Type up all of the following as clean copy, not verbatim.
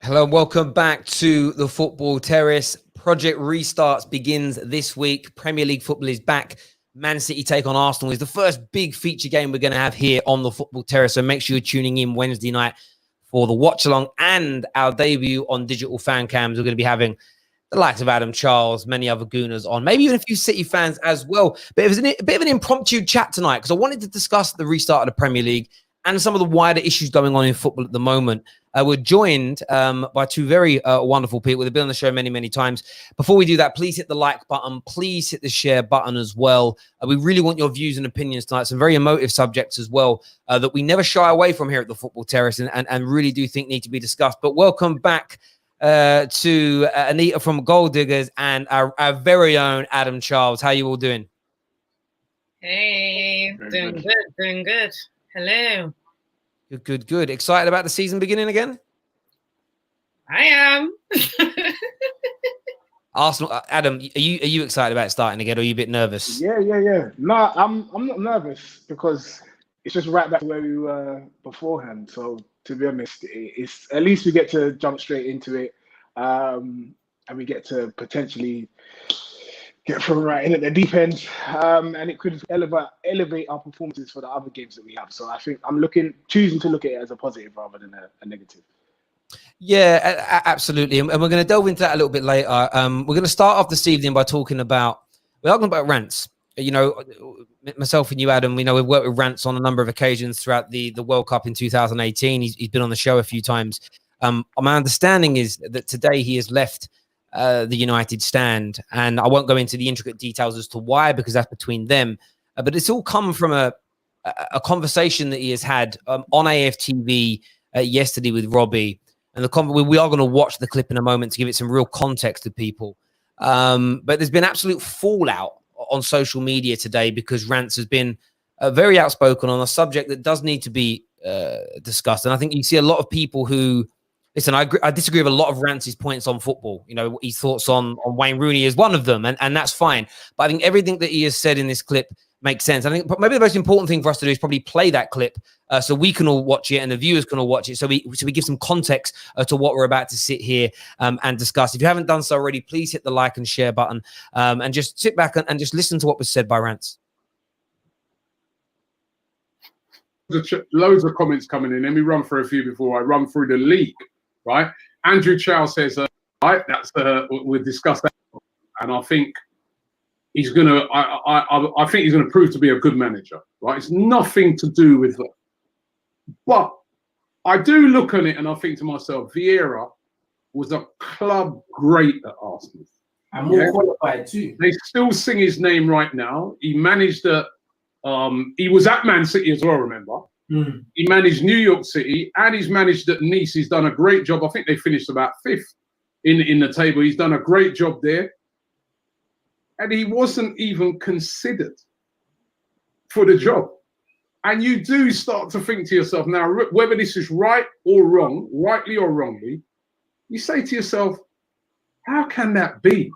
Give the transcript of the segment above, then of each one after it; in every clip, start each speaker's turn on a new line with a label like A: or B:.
A: Hello and welcome back to the Football Terrace. Project Restarts begins this week. Premier League football is back. Man City take on Arsenal is the first big feature game we're going to have here on the Football Terrace. So make sure you're tuning in Wednesday night for the watch along and our debut on digital fan cams. We're going to be having the likes of Adam Charles, many other Gooners on, maybe even a few City fans as well. But it was a bit of an impromptu chat tonight because I wanted to discuss the restart of the Premier League and some of the wider issues going on in football at the moment. We're joined by two very wonderful people. They've been on the show many, many times. Before we do that, please hit the like button. Please hit the share button as well. We really want your views and opinions tonight. Some very emotive subjects as well that we never shy away from here at the Football Terrace and really do think need to be discussed. But welcome back to Anita from Gold Diggers and our very own Adam Charles. How you all doing?
B: Hey, doing good. Hello.
A: Good. Excited about the season beginning again?
B: I am.
A: Arsenal, Adam, are you excited about starting again, or are you a bit nervous?
C: Yeah. No, I'm not nervous because it's just right back to where we were beforehand. So to be honest, it's at least we get to jump straight into it, and we get to potentially get thrown right in at the deep end, and it could elevate our performances for the other games that we have. So I think I'm choosing to look at it as a positive rather than a negative.
A: Yeah, absolutely. And we're going to delve into that a little bit later. We're going to start off this evening by talking about Rants. You know, myself and you, Adam, we've worked with Rants on a number of occasions throughout the World Cup in 2018. He's been on the show a few times. My understanding is that today he has left the United stand, and I won't go into the intricate details as to why, because that's between them. But it's all come from a conversation that he has had on AFTV yesterday with Robbie. And we are going to watch the clip in a moment to give it some real context to people. But there's been absolute fallout on social media today because Rants has been very outspoken on a subject that does need to be discussed. And I think you see a lot of people who, listen, I disagree with a lot of Rants' points on football. You know, his thoughts on Wayne Rooney is one of them, and that's fine. But I think everything that he has said in this clip makes sense. I think maybe the most important thing for us to do is probably play that clip so we can all watch it and the viewers can all watch it. So we give some context to what we're about to sit here and discuss. If you haven't done so already, please hit the like and share button and just sit back and just listen to what was said by Rants.
D: Loads of comments coming in. Let me run through a few before I run through the league. Right, Andrew Chow says, right, that's we'll discuss that, and I think he's gonna. I think he's gonna prove to be a good manager. Right, it's nothing to do with that, but I do look on it and I think to myself, Vieira was a club great at Arsenal,
E: and more qualified too.
D: They still sing his name right now. He managed at, he was at Man City as well. Remember. He managed New York City and he's managed at Nice. He's done a great job. I think they finished about 5th in the table. He's done a great job there. And he wasn't even considered for the job. And you do start to think to yourself, now, whether this is right or wrong, rightly or wrongly, you say to yourself, how can that be?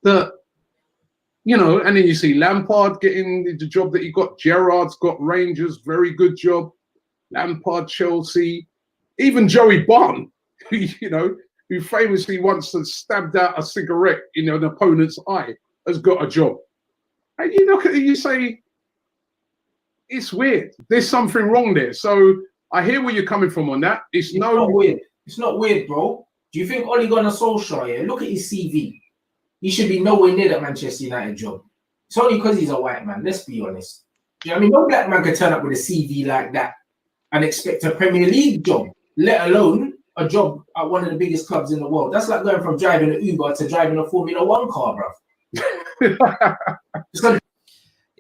D: That, you know, and then you see Lampard getting the job that he got. Gerrard's got Rangers, very good job. Lampard, Chelsea. Even Joey Barton, you know, who famously once stabbed out a cigarette in an opponent's eye, has got a job. And you look at it, you say, it's weird. There's something wrong there. So I hear where you're coming from on that. It's
E: not weird. It's not weird, bro. Do you think Ole Gunnar Solskjaer, look at his CV. He should be nowhere near that Manchester United job. It's only because he's a white man, let's be honest. Do you know what I mean? No black man could turn up with a CV like that and expect a Premier League job, let alone a job at one of the biggest clubs in the world. That's like going from driving an Uber to driving a Formula One car, bro.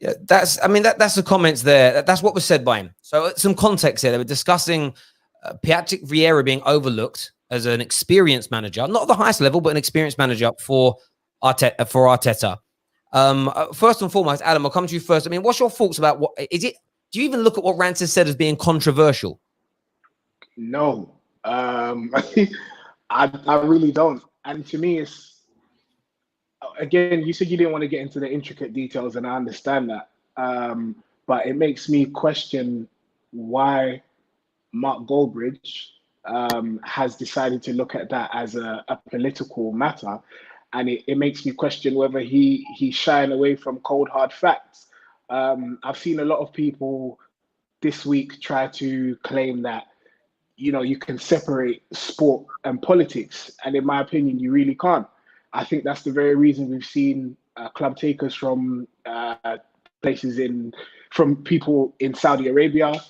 A: Yeah, that's the comments there. That's what was said by him. So some context here. They were discussing Patrick Vieira being overlooked as an experienced manager, not at the highest level, but an experienced manager for Arteta. First and foremost, Adam, I'll come to you first. I mean, what's your thoughts about what is it? Do you even look at what Rants has said as being controversial?
C: No, I really don't. And to me, it's again, you said you didn't want to get into the intricate details, and I understand that. But it makes me question why Mark Goldbridge has decided to look at that as a political matter, and it makes me question whether he's shying away from cold hard facts. I've seen a lot of people this week try to claim that you can separate sport and politics, and in my opinion, you really can't. I think that's the very reason we've seen club takers from from people in Saudi Arabia,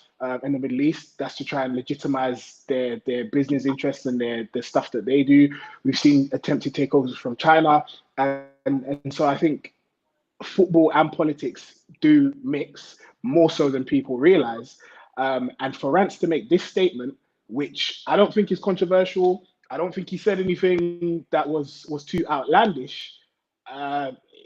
C: in the Middle East. That's to try and legitimize their business interests and the stuff that they do. We've seen attempted takeovers from China, and so I think football and politics do mix more so than people realize. And for Rants to make this statement, which I don't think is controversial, I don't think he said anything that was too outlandish.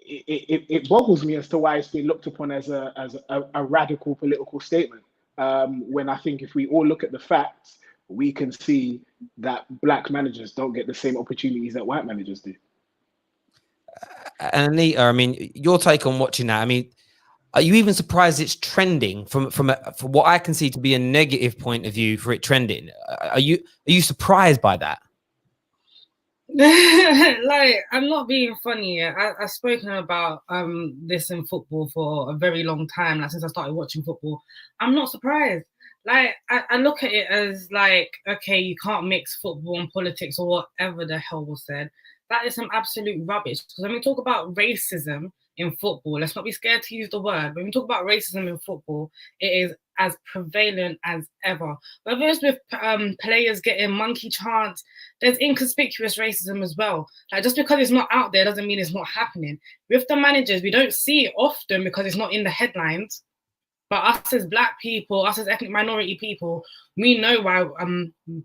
C: It boggles me as to why it's been looked upon as a radical political statement. When I think if we all look at the facts, we can see that black managers don't get the same opportunities that white managers do.
A: And Anita, I mean, your take on watching that, I mean, are you even surprised it's trending from what I can see to be a negative point of view for it trending? Are you surprised by that?
B: Like, I'm not being funny. I've spoken about this in football for a very long time, like since I started watching football. I'm not surprised. Like, I look at it as like, okay, you can't mix football and politics or whatever the hell was said. That is some absolute rubbish. Because when we talk about racism in football, let's not be scared to use the word. When we talk about racism in football, it is as prevalent as ever. Whether it's with players getting monkey chants, there's inconspicuous racism as well. Like, just because it's not out there doesn't mean it's not happening. With the managers, we don't see it often because it's not in the headlines. But us as black people, us as ethnic minority people, we know why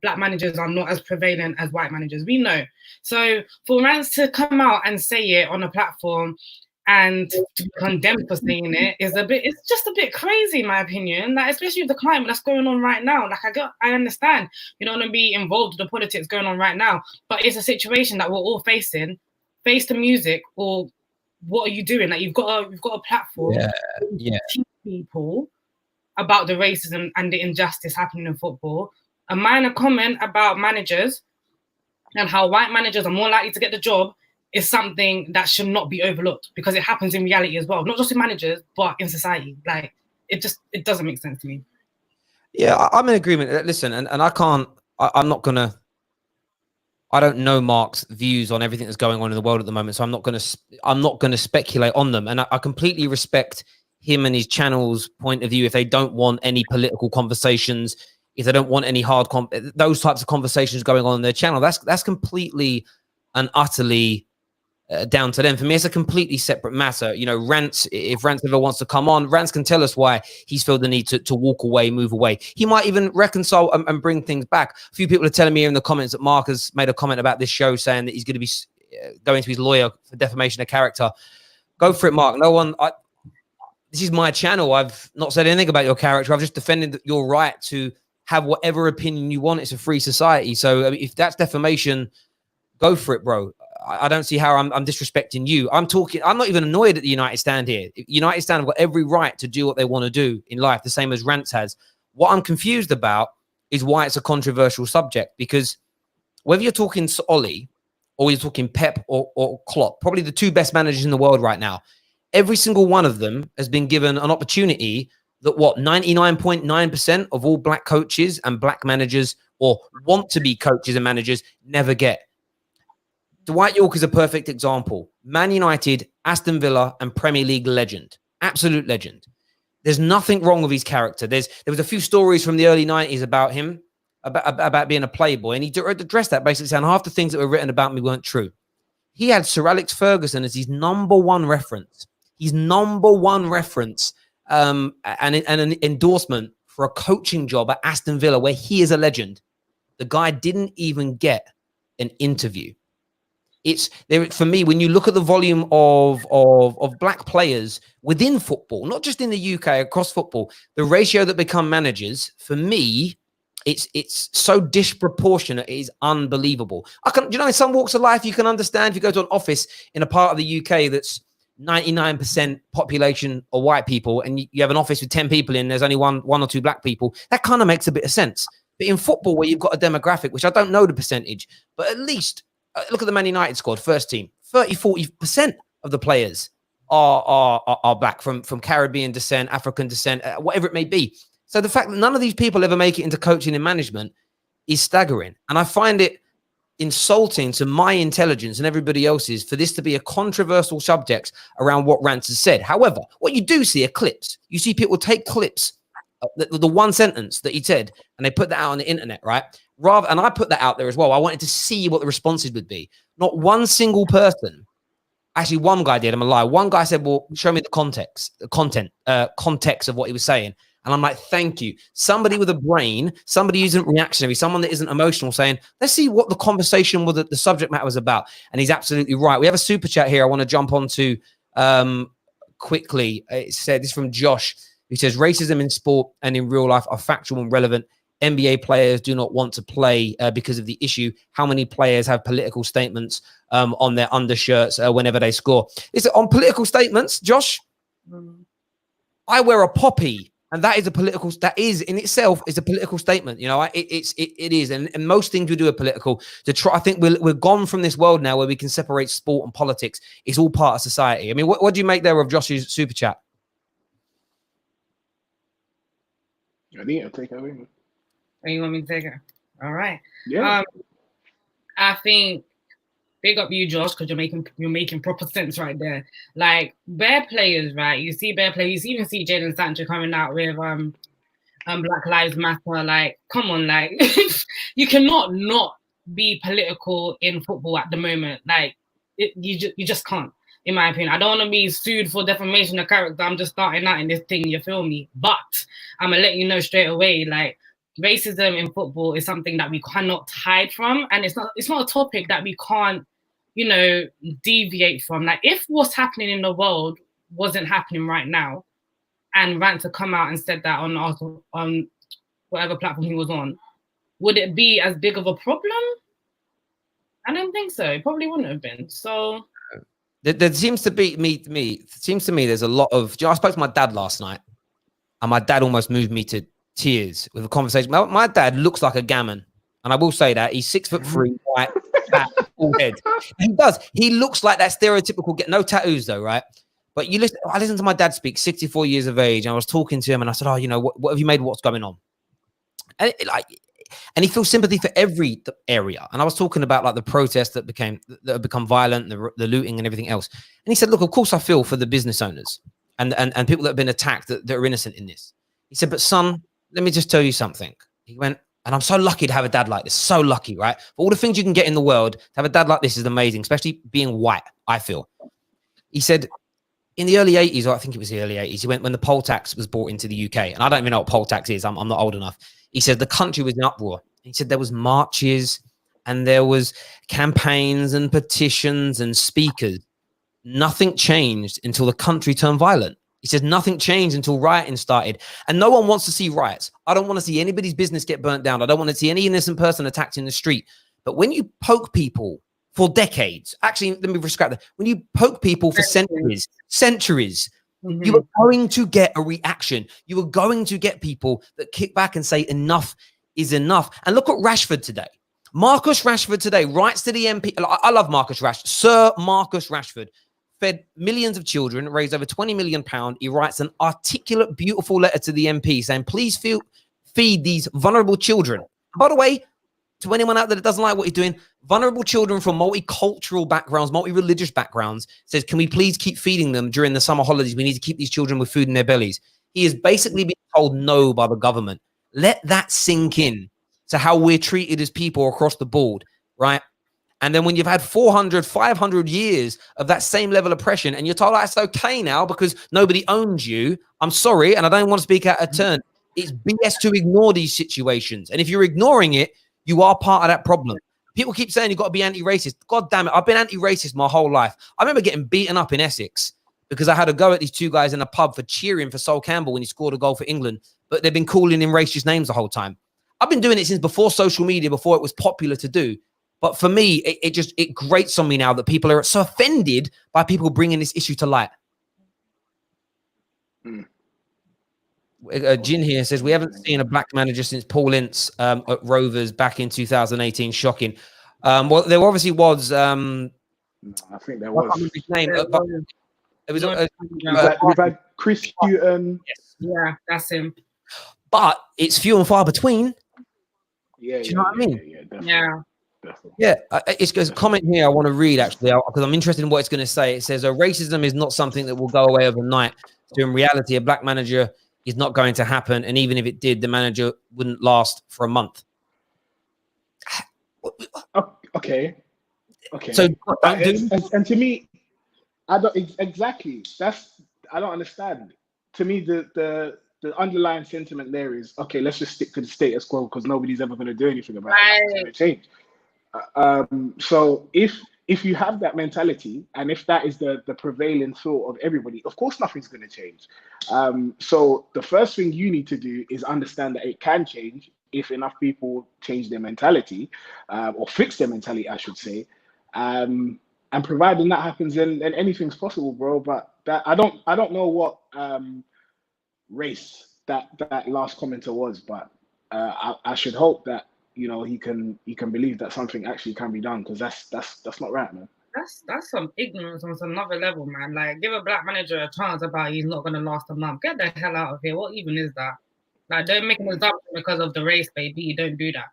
B: black managers are not as prevalent as white managers. We know. So for Rants to come out and say it on a platform and to be condemned for saying it's just a bit crazy, in my opinion. Like, especially with the climate that's going on right now. Like, I understand you don't want to be involved with the politics going on right now, but it's a situation that we're all facing. Face the music, or what are you doing? Like, you've got a platform to teach people about the racism and the injustice happening in football. A minor comment about managers and how white managers are more likely to get the job is something that should not be overlooked, because it happens in reality as well, not just in managers, but in society. Like, it doesn't make sense to me.
A: Yeah, I'm in agreement. Listen, and I don't know Mark's views on everything that's going on in the world at the moment, so I'm not gonna speculate on them. And I completely respect him and his channel's point of view. If they don't want any political conversations, if they don't want any those types of conversations going on in their channel, that's completely and utterly down to them. For me, it's a completely separate matter. You know, Rants, if Rants ever wants to come on, Rants can tell us why he's felt the need to walk away, move away. He might even reconcile and bring things back. A few people are telling me in the comments that Mark has made a comment about this show saying that he's going to be going to his lawyer for defamation of character. Go for it, Mark. This is my channel. I've not said anything about your character. I've just defended your right to have whatever opinion you want. It's a free society. So if that's defamation, go for it, bro. I don't see how I'm disrespecting you. I'm not even annoyed at the United Stand here. United Stand have got every right to do what they want to do in life, the same as Rants has. What I'm confused about is why it's a controversial subject, because whether you're talking Ollie or you're talking Pep or Klopp, probably the two best managers in the world right now, every single one of them has been given an opportunity that 99.9% of all black coaches and black managers, or want to be coaches and managers, never get. Dwight Yorke is a perfect example. Man United, Aston Villa, and Premier League legend. Absolute legend. There's nothing wrong with his character. There was a few stories from the early 90s about him, about being a playboy, and he addressed that, basically saying half the things that were written about me weren't true. He had Sir Alex Ferguson as his number one reference. His number one reference and an endorsement for a coaching job at Aston Villa, where he is a legend. The guy didn't even get an interview. It's there for me. When you look at the volume of black players within football, not just in the UK, across football, the ratio that become managers, for me, it's so disproportionate. It is unbelievable. In some walks of life, you can understand if you go to an office in a part of the UK that's 99% population are white people, and you have an office with 10 people in, there's only one or two black people. That kind of makes a bit of sense. But in football, where you've got a demographic, which I don't know the percentage, but at least look at the Man United squad, first team, 30-40% of the players are black from Caribbean descent, African descent, whatever it may be. So the fact that none of these people ever make it into coaching and management is staggering. And I find it insulting to my intelligence and everybody else's for this to be a controversial subject around what Rants has said. However, what you do see are clips. You see people take clips, the one sentence that he said, and they put that out on the internet, right? And I put that out there as well. I wanted to see what the responses would be. Not one single person. Actually, one guy did. I'm a lie. One guy said, well, show me the context of what he was saying. And I'm like, thank you. Somebody with a brain, somebody who isn't reactionary, someone that isn't emotional, saying, let's see what the conversation with the subject matter was about. And he's absolutely right. We have a super chat here I want to jump onto quickly. It said, this is from Josh, who says, racism in sport and in real life are factual and relevant. NBA players do not want to play because of the issue. How many players have political statements on their undershirts whenever they score? Is it on political statements, Josh? I wear a poppy. And that is that is in itself is a political statement. You know, it is. And most things we do are political to try. I think we're gone from this world now where we can separate sport and politics. It's all part of society. I mean, what do you make there of Josh's super chat?
C: I think I'll take it away.
B: Oh, you want me to take it? All right.
C: Yeah.
B: I think big up you, Josh, because you're making proper sense right there. Like bare players, right? You see bare players. You even see Jadon Sancho coming out with Black Lives Matter. Like, come on, like you cannot not be political in football at the moment. Like, you just can't. In my opinion, I don't want to be sued for defamation of character. I'm just starting out in this thing. You feel me? But I'm gonna let you know straight away, like. Racism in football is something that we cannot hide from, and it's not a topic that we can't, deviate from. Like, if what's happening in the world wasn't happening right now, and Rants had come out and said that on whatever platform he was on, would it be as big of a problem? I don't think so. It probably wouldn't have been. So
A: there seems to be there's a lot of. I spoke to my dad last night, and my dad almost moved me to tears with a conversation. My dad looks like a gammon, and I will say that he's 6'3", white, fat, full head. He does. He looks like that stereotypical. No tattoos though, right? But I listened to my dad speak, 64 years of age, and I was talking to him, and I said, "Oh, what have you made? What's going on?" And he feels sympathy for every area. And I was talking about like the protests that have become violent, the looting and everything else. And he said, "Look, of course I feel for the business owners and people that have been attacked that are innocent in this." He said, "But son, let me just tell you something." He went, and I'm so lucky to have a dad like this. So lucky, right? For all the things you can get in the world, to have a dad like this is amazing, especially being white, I feel. He said, in the early 80s, or I think it was the early 80s, he went when the poll tax was brought into the UK. And I don't even know what poll tax is. I'm not old enough. He said the country was in uproar. He said there was marches and there was campaigns and petitions and speakers. Nothing changed until the country turned violent. He says nothing changed until rioting started. And no one wants to see riots. I don't want to see anybody's business get burnt down. I don't want to see any innocent person attacked in the street. But when you poke people for decades, actually, let me scrap that. When you poke people for centuries, mm-hmm. You are going to get a reaction. You are going to get people that kick back and say enough is enough. And look at Rashford today. Marcus Rashford today writes to the MP. I love Marcus Rashford. Sir Marcus Rashford. Fed millions of children, raised over £20 million. He writes an articulate, beautiful letter to the MP saying, please feed these vulnerable children. By the way, to anyone out there that doesn't like what he's doing, vulnerable children from multicultural backgrounds, multi-religious backgrounds, says, can we please keep feeding them during the summer holidays? We need to keep these children with food in their bellies. He is basically being told no by the government. Let that sink in to how we're treated as people across the board, right? And then when you've had 400, 500 years of that same level of oppression and you're told that's okay now because nobody owns you, I'm sorry, and I don't want to speak out of turn. It's BS to ignore these situations. And if you're ignoring it, you are part of that problem. People keep saying you've got to be anti-racist. God damn it, I've been anti-racist my whole life. I remember getting beaten up in Essex because I had a go at these two guys in a pub for cheering for Sol Campbell when he scored a goal for England, but they've been calling him racist names the whole time. I've been doing it since before social media, before it was popular to do. But for me, it grates on me now that people are so offended by people bringing this issue to light. Jin here says we haven't seen a black manager since Paul Ince at Rovers back in 2018. Shocking. Well, there obviously was.
C: No, I think there
A: I can't
C: was.
A: remember his name, but it was.
C: We've had Chris Hughton.
A: Yes.
B: Yeah, that's him.
A: But it's few and far between.
C: Yeah,
A: Do you know what I mean?
C: Yeah, definitely.
B: Yeah.
C: Definitely.
A: Yeah, there's a comment here I want to read actually because I'm interested in what it's going to say. It says, racism is not something that will go away overnight. So in reality, a black manager is not going to happen. And even if it did, the manager wouldn't last for a month.
C: Okay.
A: So,
C: and to me, I don't exactly. I don't understand. To me, the underlying sentiment there is, okay, let's just stick to the status quo because nobody's ever going to do anything about it. It's going to change. So if you have that mentality and if that is the prevailing thought of everybody, of course nothing's going to change. So the first thing you need to do is understand that it can change if enough people change their mentality or fix their mentality, I should say. And providing that happens, then anything's possible, bro. But that I don't know what race that last commenter was, but I should hope that he can believe that something actually can be done, because that's not right, man.
B: That's some ignorance on another level, man. Like, give a black manager a chance about he's not gonna last a month. Get the hell out of here. What even is that? Like, don't make an assumption because of the race, baby. You don't do that.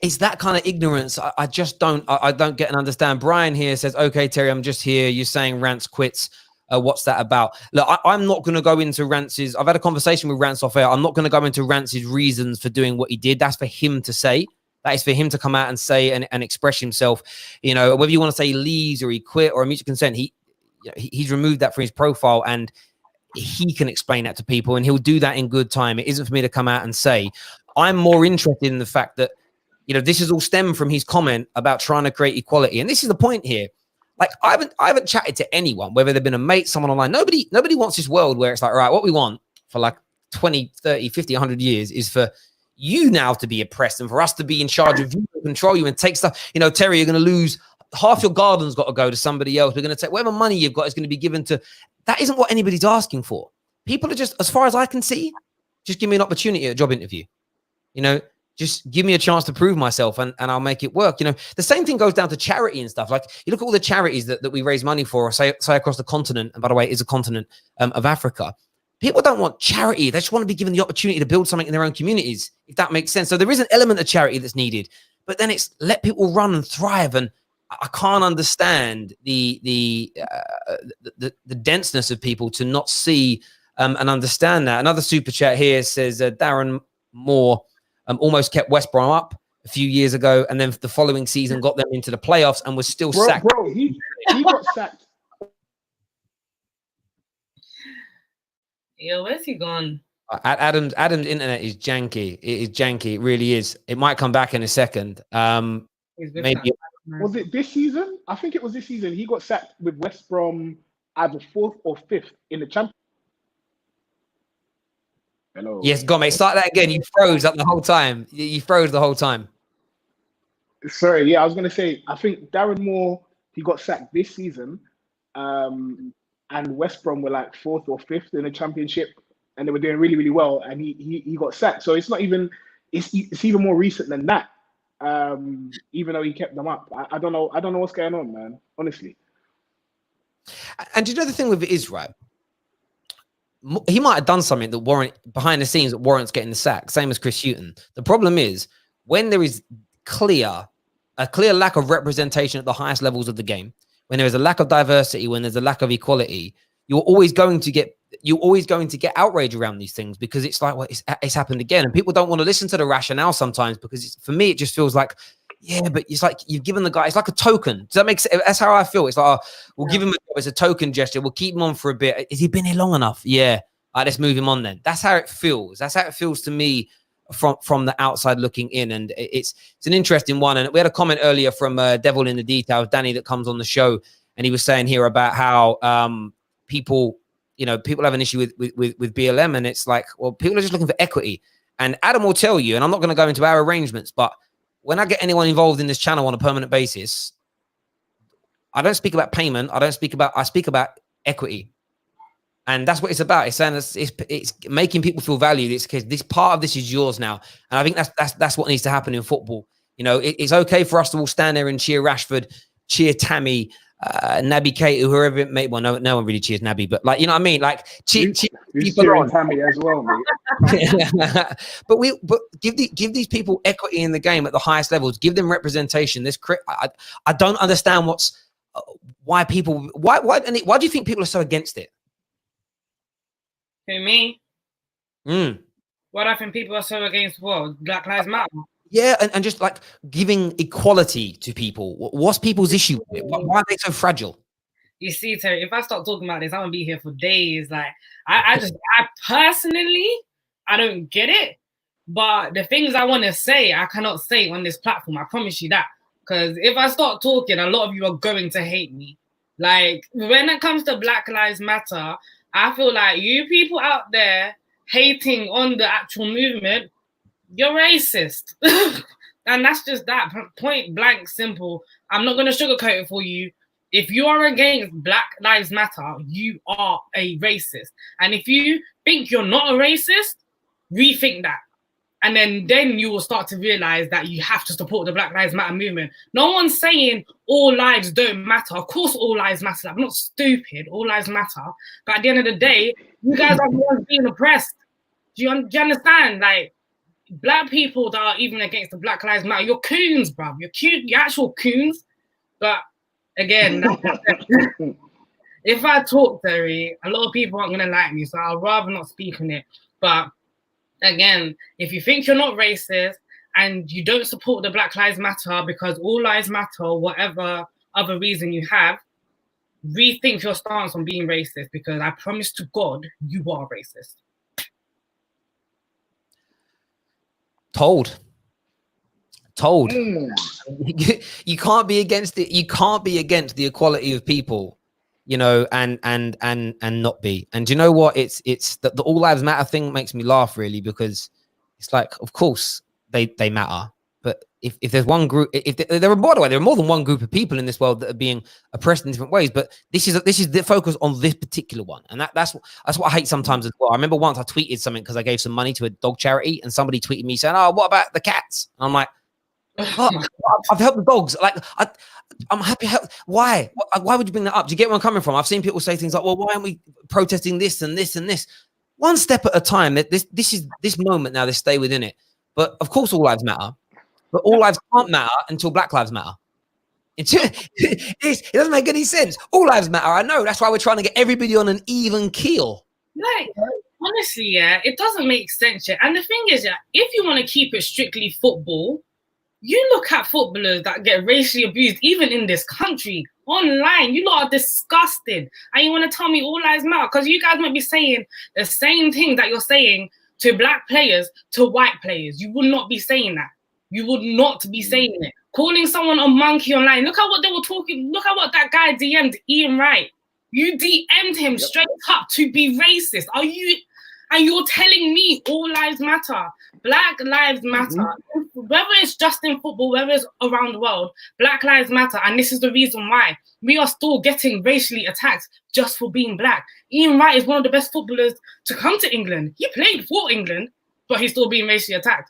A: It's that kind of ignorance. I just don't. I don't get and understand. Brian here says, "Okay, Terry, I'm just here. You're saying Rants quits. What's that about?" Look, I'm not going to go into Rants's. I've had a conversation with Rants off air. I'm not going to go into Rants's reasons for doing what he did. That's for him to say. That is for him to come out and say and express himself. Whether you want to say he leaves or he quit or a mutual consent, he's removed that from his profile, and he can explain that to people, and he'll do that in good time. It isn't for me to come out and say. I'm more interested in the fact that this is all stemmed from his comment about trying to create equality, and this is the point here. Like, I haven't chatted to anyone, whether they've been a mate, someone online. Nobody wants this world where it's like, right, what we want for like 20, 30, 50, 100 years is for you now to be oppressed and for us to be in charge of you, control you and take stuff. Terry, you're going to lose half your garden's got to go to somebody else. We're going to take whatever money you've got is going to be given to. That isn't what anybody's asking for. People are just, as far as I can see, just give me an opportunity at a job interview. Just give me a chance to prove myself and I'll make it work. The same thing goes down to charity and stuff. Like, you look at all the charities that we raise money for, say across the continent, and by the way, it is a continent of Africa. People don't want charity. They just want to be given the opportunity to build something in their own communities, if that makes sense. So there is an element of charity that's needed, but then it's let people run and thrive. And I can't understand the denseness of people to not see and understand that. Another super chat here says Darren Moore almost kept West Brom up a few years ago, and then the following season got them into the playoffs and was still sacked.
C: Bro, he got sacked.
B: Yo, where's he gone?
A: Adam's internet is janky. It is janky. It really is. It might come back in a second. Maybe.
C: Was it this season? I think it was this season. He got sacked with West Brom either 4th or 5th in the Champions. Hello.
A: Yes, go on, mate. Start that again. You froze up the whole time. You froze the whole time.
C: Sorry, yeah, I was going to say, I think Darren Moore, he got sacked this season, and West Brom were like 4th or 5th in the Championship, and they were doing really, really well, and he got sacked. So it's not even, it's even more recent than that, even though he kept them up. I don't know what's going on, man, honestly.
A: And do you know the thing with it is, right? He might have done something that behind the scenes that warrants getting the sack, same as Chris Hughton. The problem is when there is a clear lack of representation at the highest levels of the game, when there is a lack of diversity, when there's a lack of equality, you're always going to get outrage around these things, because it's like, well, it's happened again, and people don't want to listen to the rationale sometimes, because for me it just feels like, yeah, but it's like you've given the guy, it's like a token. Does that make sense? That's how I feel. It's like, we'll give him a job as a token gesture. We'll keep him on for a bit. Has he been here long enough? Yeah. All right, let's move him on then. That's how it feels. That's how it feels to me from the outside looking in. And it's an interesting one. And we had a comment earlier from Devil in the Details, Danny, that comes on the show. And he was saying here about how people have an issue with BLM. And it's like, well, people are just looking for equity. And Adam will tell you, and I'm not going to go into our arrangements, but when I get anyone involved in this channel on a permanent basis, I don't speak about payment. I speak about equity. And that's what it's about. It's saying it's making people feel valued. It's because this part of this is yours now. And I think that's what needs to happen in football. You know, it's okay for us to all stand there and cheer Rashford, cheer Tammy, Naby Keita, whoever it may. Well, no one really cheers Naby, but like, you know what I mean? Like, cheer people on.
C: Tammy as well, mate.
A: but give these people equity in the game at the highest levels. Give them representation. I don't understand why do you think people are so against it?
B: Who, me? What I think people are so against what? Black Lives Matter.
A: Yeah, and just like giving equality to people. What's people's issue with it? Why are they so fragile?
B: You see, Terry, if I start talking about this, I'm gonna be here for days. Like, I personally, I don't get it. But the things I want to say, I cannot say on this platform. I promise you that. Because if I start talking, a lot of you are going to hate me. Like, when it comes to Black Lives Matter, I feel like you people out there hating on the actual movement, you're racist. And that's just that, point blank simple. I'm not going to sugarcoat it for you. If you are against Black Lives Matter, you are a racist. And if you think you're not a racist, rethink that. And then you will start to realize that you have to support the Black Lives Matter movement. No one's saying all lives don't matter. Of course, all lives matter. I'm not stupid. All lives matter. But at the end of the day, you guys are the ones being oppressed. Do you understand? Like, Black people that are even against the Black Lives Matter, you're coons, bruv. You're actual coons. But again, if I talk, Terry, a lot of people aren't going to like me. So I'd rather not speak on it. But again, if you think you're not racist and you don't support the Black Lives Matter because all lives matter, whatever other reason you have, rethink your stance on being racist, because I promise to God, you are racist.
A: Told. You can't be against it. You can't be against the equality of people, you know, and not be. And do you know what? It's the all lives matter thing makes me laugh, really, because it's like, of course they matter, but if there's one group, there are, by the way, there are more than one group of people in this world that are being oppressed in different ways, but this is the focus on this particular one, and that's what I hate sometimes as well. I remember once I tweeted something because I gave some money to a dog charity, and somebody tweeted me saying, "Oh, what about the cats?" And I'm like, oh, I've helped the dogs. Like, I'm happy. Why would you bring that up? Do you get where I'm coming from? I've seen people say things like, well, why aren't we protesting this and this and this? One step at a time. This is this moment now. They stay within it. But of course, all lives matter. But all lives can't matter until Black Lives Matter. It doesn't make any sense. All lives matter. I know. That's why we're trying to get everybody on an even keel.
B: Like, honestly, yeah, it doesn't make sense. Yeah. And the thing is, yeah, if you want to keep it strictly football, you look at footballers that get racially abused, even in this country, online. You lot are disgusting. And you want to tell me all lives matter? Because you guys might be saying the same thing that you're saying to Black players, to white players. You would not be saying that. You would not be saying it. Calling someone a monkey online. Look at what they were talking. Look at what that guy DM'd Ian Wright. You DM'd him straight up to be racist. Are you? And you're telling me all lives matter. Black lives matter. Whether it's just in football, whether it's around the world, Black lives matter. And this is the reason why we are still getting racially attacked just for being Black. Ian Wright is one of the best footballers to come to England. He played for England, but he's still being racially attacked.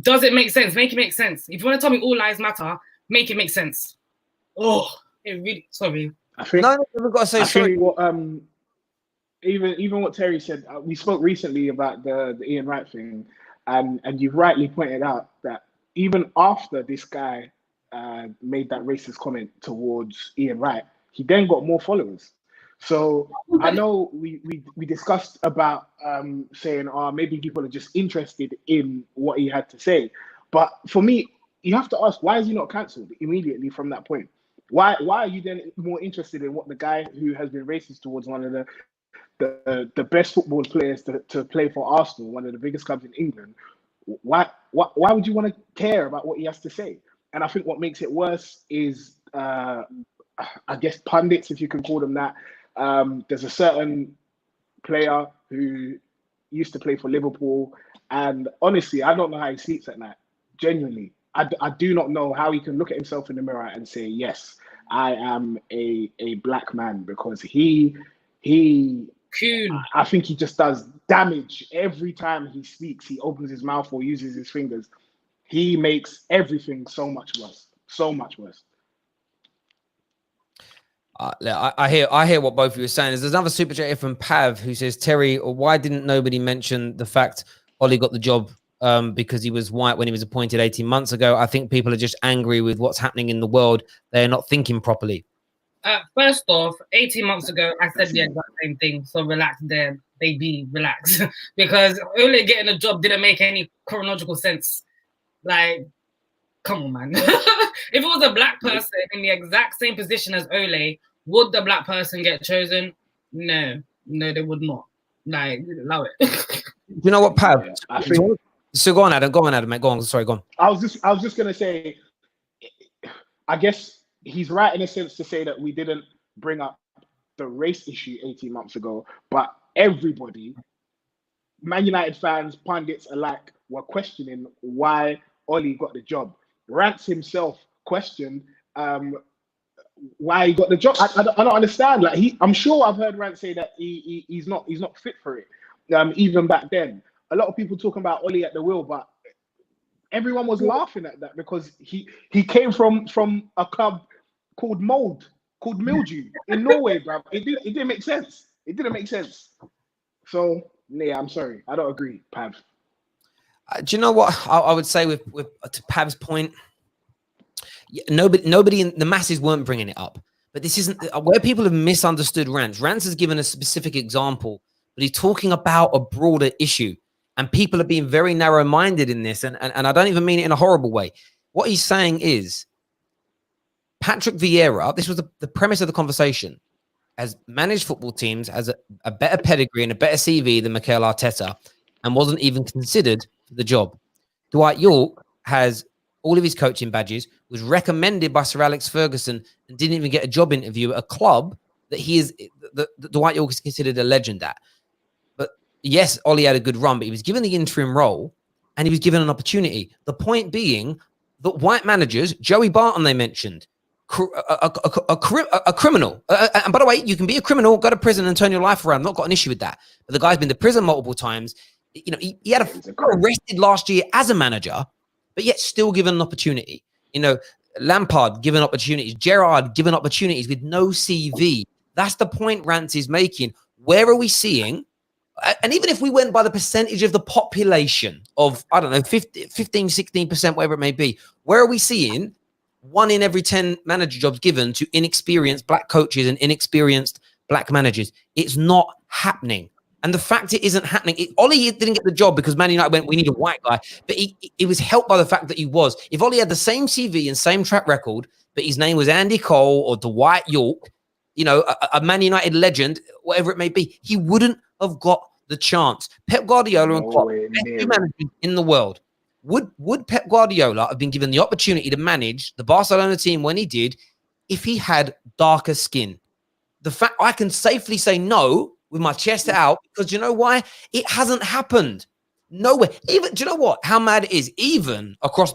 B: Does it make sense? Make it make sense. If you want to tell me all lives matter, make it make sense. Oh, it really, sorry.
C: I think,
A: we've got to say sorry.
C: What, even what Terry said, we spoke recently about the Ian Wright thing, and you've rightly pointed out that even after this guy made that racist comment towards Ian Wright, he then got more followers. So I know we discussed about saying, maybe people are just interested in what he had to say. But for me, you have to ask, why is he not cancelled immediately from that point? Why are you then more interested in what the guy who has been racist towards one of the best football players to play for Arsenal, one of the biggest clubs in England, why would you want to care about what he has to say? And I think what makes it worse is, I guess, pundits, if you can call them that. There's a certain player who used to play for Liverpool, and honestly, I don't know how he sleeps at night. Genuinely, I do not know how he can look at himself in the mirror and say, yes, I am a Black man, because he
B: Cool.
C: I think he just does damage every time he speaks. He opens his mouth or uses his fingers. He makes everything so much worse. So much worse.
A: I hear what both of you are saying. There's another super chat here from Pav who says, Terry, why didn't nobody mention the fact Ollie got the job because he was white when he was appointed 18 months ago? I think people are just angry with what's happening in the world. They're not thinking properly.
B: First off, 18 months ago, I said the exact same thing. So relax there, baby, relax. Because Ole getting a job didn't make any chronological sense. Like, come on, man. If it was a black person in the exact same position as Ole, would the black person get chosen? No, they would not. Like, allow it.
A: You know what, Pav?
C: Yeah, I think.
A: So go on, Adam, mate. Go on. Sorry, go on.
C: I was just gonna say, I guess he's right in a sense to say that we didn't bring up the race issue 18 months ago, but everybody, Man United fans, pundits alike, were questioning why Ollie got the job. Rants himself questioned why he got the job. I don't understand. Like I'm sure I've heard Rants say that he's not fit for it. Even back then, a lot of people talking about Ollie at the wheel, but everyone was laughing at that because he came from a club called Mildew in Norway, bro. It didn't make sense. It didn't make sense. So yeah, I'm sorry. I don't agree, Pav.
A: Do you know what I would say with to Pav's point? Nobody in the masses weren't bringing it up, but this isn't where people have misunderstood Rants. Rants has given a specific example, but he's talking about a broader issue, and people are being very narrow-minded in this, and I don't even mean it in a horrible way. What he's saying is Patrick Vieira, this was the premise of the conversation, has managed football teams, has a better pedigree and a better CV than Mikel Arteta, and wasn't even considered for the job. Dwight York has all of his coaching badges, was recommended by Sir Alex Ferguson, and didn't even get a job interview at a club that that Dwight York is considered a legend at. But yes, Ollie had a good run, but he was given the interim role and he was given an opportunity. The point being that white managers, Joey Barton they mentioned, a criminal. And by the way, you can be a criminal, go to prison and turn your life around. Not got an issue with that. But the guy's been to prison multiple times. You know, he had arrested last year as a manager, but yet still given an opportunity. You know, Lampard given opportunities, Gerrard given opportunities with no CV. That's the point Rants is making. Where are we seeing? And even if we went by the percentage of the population of, I don't know, 15, 16%, whatever it may be, where are we seeing 1 in every 10 manager jobs given to inexperienced black coaches and inexperienced black managers? It's not happening. And the fact it isn't happening, Ollie didn't get the job because Man United went, we need a white guy. But he was helped by the fact that he was. If Ollie had the same CV and same track record, but his name was Andy Cole or Dwight York, you know, a Man United legend, whatever it may be, he wouldn't have got the chance. Pep Guardiola and Klopp, best two managers in the world. Would Pep Guardiola have been given the opportunity to manage the Barcelona team when he did if he had darker skin? The fact I can safely say no with my chest out, because you know why? It hasn't happened. Nowhere. Even, do you know what? How mad it is? Even across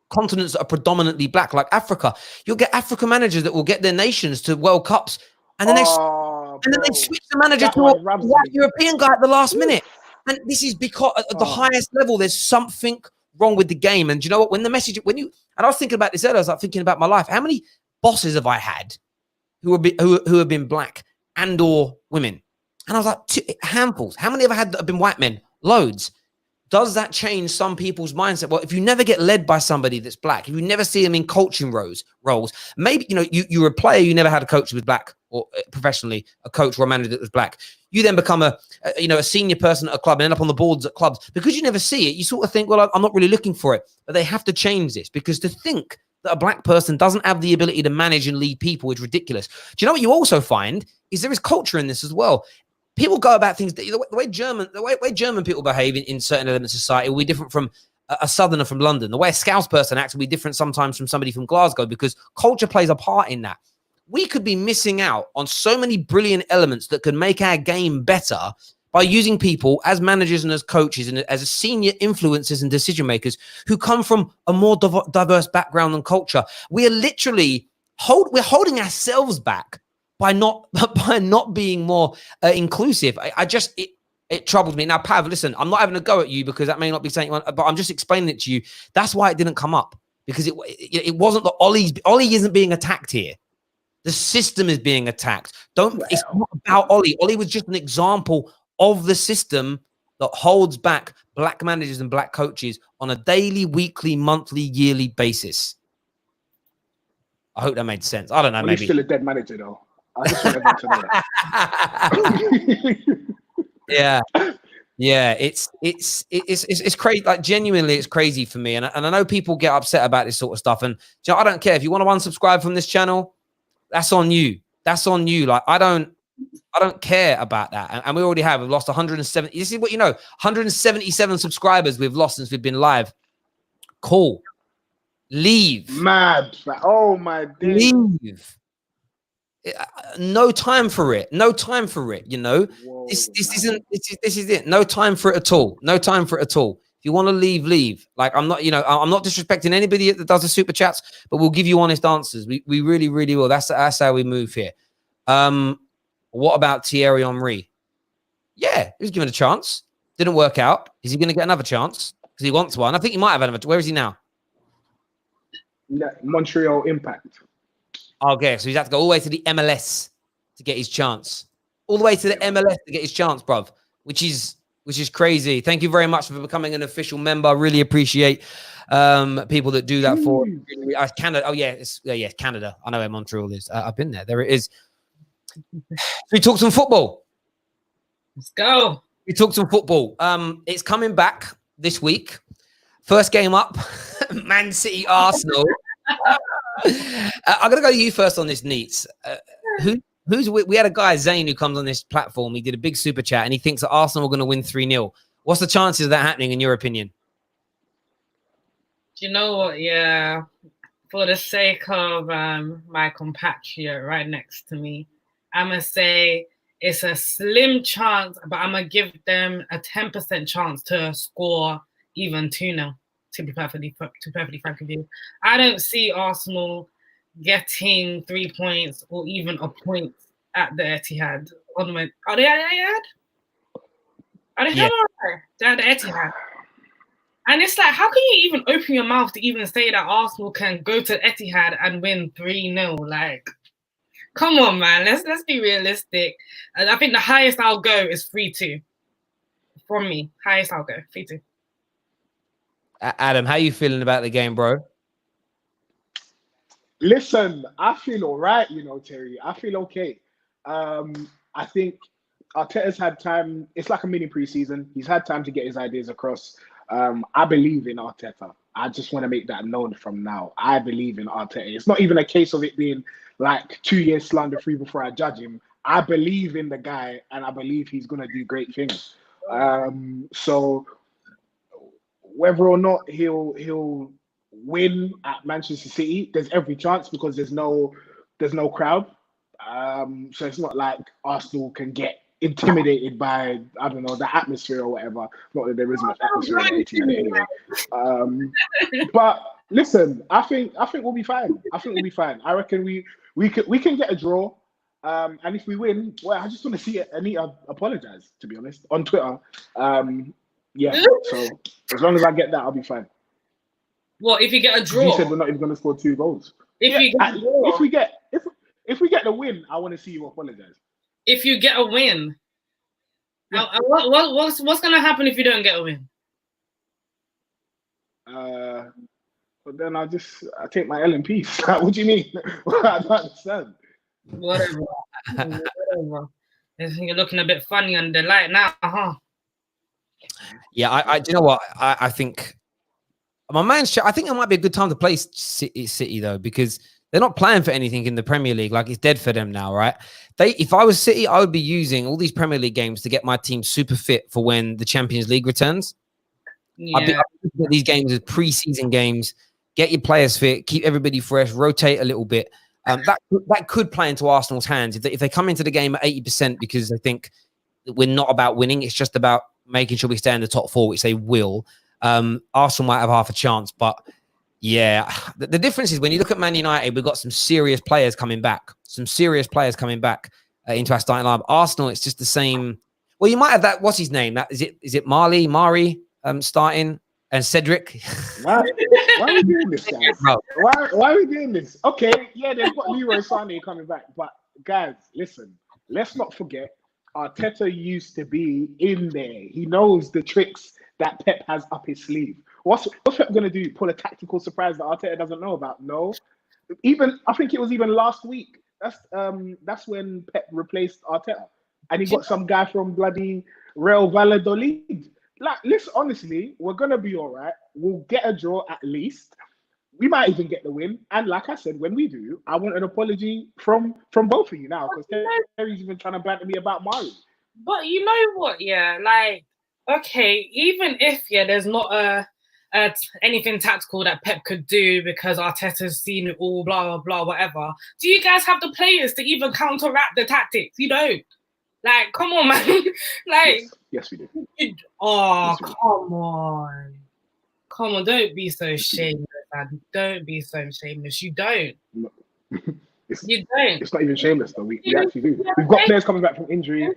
A: continents that are predominantly black, like Africa, you'll get African managers that will get their nations to World Cups, and then they switch the manager to a white European guy at the last minute. And this is because at the highest level, there's something wrong with the game. And do you know what? When I was thinking about this earlier, I was like thinking about my life. How many bosses have I had who have been black and or women? And I was like, handfuls. How many have I had that have been white men? Loads. Does that change some people's mindset? Well, if you never get led by somebody that's black, if you never see them in coaching roles, maybe, you know, you're a player, you never had a coach who was black, or professionally, a coach or a manager that was black. You then become a senior person at a club and end up on the boards at clubs. Because you never see it, you sort of think, well, I'm not really looking for it. But they have to change this, because to think that a black person doesn't have the ability to manage and lead people is ridiculous. Do you know what you also find is there is culture in this as well. People go about things the way German people behave in certain elements of society will be different from a southerner from London. The way a Scouse person acts will be different sometimes from somebody from Glasgow, because culture plays a part in that. We could be missing out on so many brilliant elements that could make our game better by using people as managers and as coaches and as senior influencers and decision makers who come from a more diverse background and culture. We are literally holding ourselves back by not being more inclusive. It troubles me. Now, Pav, listen, I'm not having a go at you because that may not be saying, but I'm just explaining it to you. That's why it didn't come up, because it wasn't that Ollie isn't being attacked here. The system is being attacked. It's not about Ollie. Ollie was just an example of the system that holds back black managers and black coaches on a daily, weekly, monthly, yearly basis. I hope that made sense. I don't know.
C: Well,
A: maybe
C: he's still a dead manager, though. I just want everyone to know that.
A: Yeah. It's crazy. Like, genuinely, it's crazy for me. And I know people get upset about this sort of stuff. And you know, I don't care if you want to unsubscribe from this channel. That's on you. That's on you. Like, I don't care about that. And we already have. We've lost 170. This is what 177 subscribers we've lost since we've been live. Cool. Leave.
C: Mad. Oh my days.
A: Leave. No time for it. No time for it. You know,
C: Whoa,
A: this is it. No time for it at all. No time for it at all. If you want to leave, leave. Like, I'm not disrespecting anybody that does the super chats, but we'll give you honest answers. We really, really will. That's how we move here. What about Thierry Henry? Yeah, he was given a chance. Didn't work out. Is he going to get another chance? Because he wants one. I think he might have another. Where is he now?
C: Montreal Impact.
A: Okay, so he's had to go all the way to the MLS to get his chance. All the way to the MLS to get his chance, bruv. Which is crazy. Thank you very much for becoming an official member. I really appreciate people that do that for Canada. Oh yeah, it's Canada. I know where Montreal is. I've been there. There it is. We talk some football.
B: Let's go.
A: We talk some football. It's coming back this week. First game up, Man City, Arsenal. I'm gonna go to you first on this, Neats. We had a guy, Zane, who comes on this platform. He did a big super chat, and he thinks that Arsenal are going to win 3-0. What's the chances of that happening, in your opinion?
B: Do you know what? Yeah, for the sake of my compatriot right next to me, I'm going to say it's a slim chance, but I'm going to give them a 10% chance to score even 2-0, to be perfectly frank with you. I don't see Arsenal getting 3 points or even a point at the Etihad. Are they at the Etihad? They're at the Etihad. And it's like, how can you even open your mouth to even say that Arsenal can go to Etihad and win 3-0? Like, come on, man. Let's be realistic. And I think the highest I'll go is 3-2. From me, highest I'll go 3-2.
A: Adam, how you feeling about the game, bro?
C: Listen, I feel all right, Terry. I feel okay. I think Arteta's had time. It's like a mini preseason. He's had time to get his ideas across. I believe in Arteta. I just want to make that known from now. I believe in Arteta. It's not even a case of it being like 2 years slander-free before I judge him. I believe in the guy, and I believe he's going to do great things. So whether or not he'll win at Manchester City, there's every chance because there's no crowd. So it's not like Arsenal can get intimidated by, I don't know, the atmosphere or whatever. Not that there is much atmosphere in the Etihad anyway. But listen, I think we'll be fine. I reckon we can get a draw. And if we win, well, I just want to see Anita apologize, to be honest, on Twitter. So as long as I get that, I'll be fine.
B: What if you get a draw?
C: You said we're not even going to score 2 goals. If we get the win, I want to see you apologize.
B: If you get a win, what's going to happen if you don't get a win?
C: But then I take my L in peace. What do you mean? I don't understand.
B: Whatever. You're looking a bit funny on the light now, huh?
A: Yeah, do you know what? I think my man's. I think it might be a good time to play City though, because they're not playing for anything in the Premier League. Like, it's dead for them now, right? If I was City, I would be using all these Premier League games to get my team super fit for when the Champions League returns.
B: Yeah.
A: I'd be looking at these games as pre-season games. Get your players fit, keep everybody fresh, rotate a little bit. That could play into Arsenal's hands if they come into the game at 80% because they think that we're not about winning. It's just about making sure we stay in the top 4, which they will. Arsenal might have half a chance, but Yeah, the difference is when you look at Man United, we've got some serious players coming back. Into our starting lineup. Arsenal, it's just the same. Well, you might have that. What's his name? Is it Mari starting and Cedric?
C: Why are we doing this, guys? Why are we doing this? Okay, yeah, they've got Leroy Sané coming back, but guys, listen, let's not forget Arteta used to be in there. He knows the tricks that Pep has up his sleeve. What's Pep going to do? Pull a tactical surprise that Arteta doesn't know about? No. I think it was even last week. That's when Pep replaced Arteta, and he got some guy from bloody Real Valladolid. Like, listen, honestly, we're gonna be all right. We'll get a draw at least. We might even get the win. And like I said, when we do, I want an apology from both of you now, because Terry's even trying to banter me about Mari.
B: But you know what? Yeah, like, okay, even if there's not anything tactical that Pep could do because Arteta's seen it all, blah blah blah, whatever. Do you guys have the players to even counteract the tactics? You don't. Like, come on, man. Like,
C: yes, we do.
B: Yes, come on. Don't be so shameless, man. Don't be so shameless. You don't.
C: No.
B: You don't.
C: It's not even shameless though. We actually do. We've got players coming back from injury.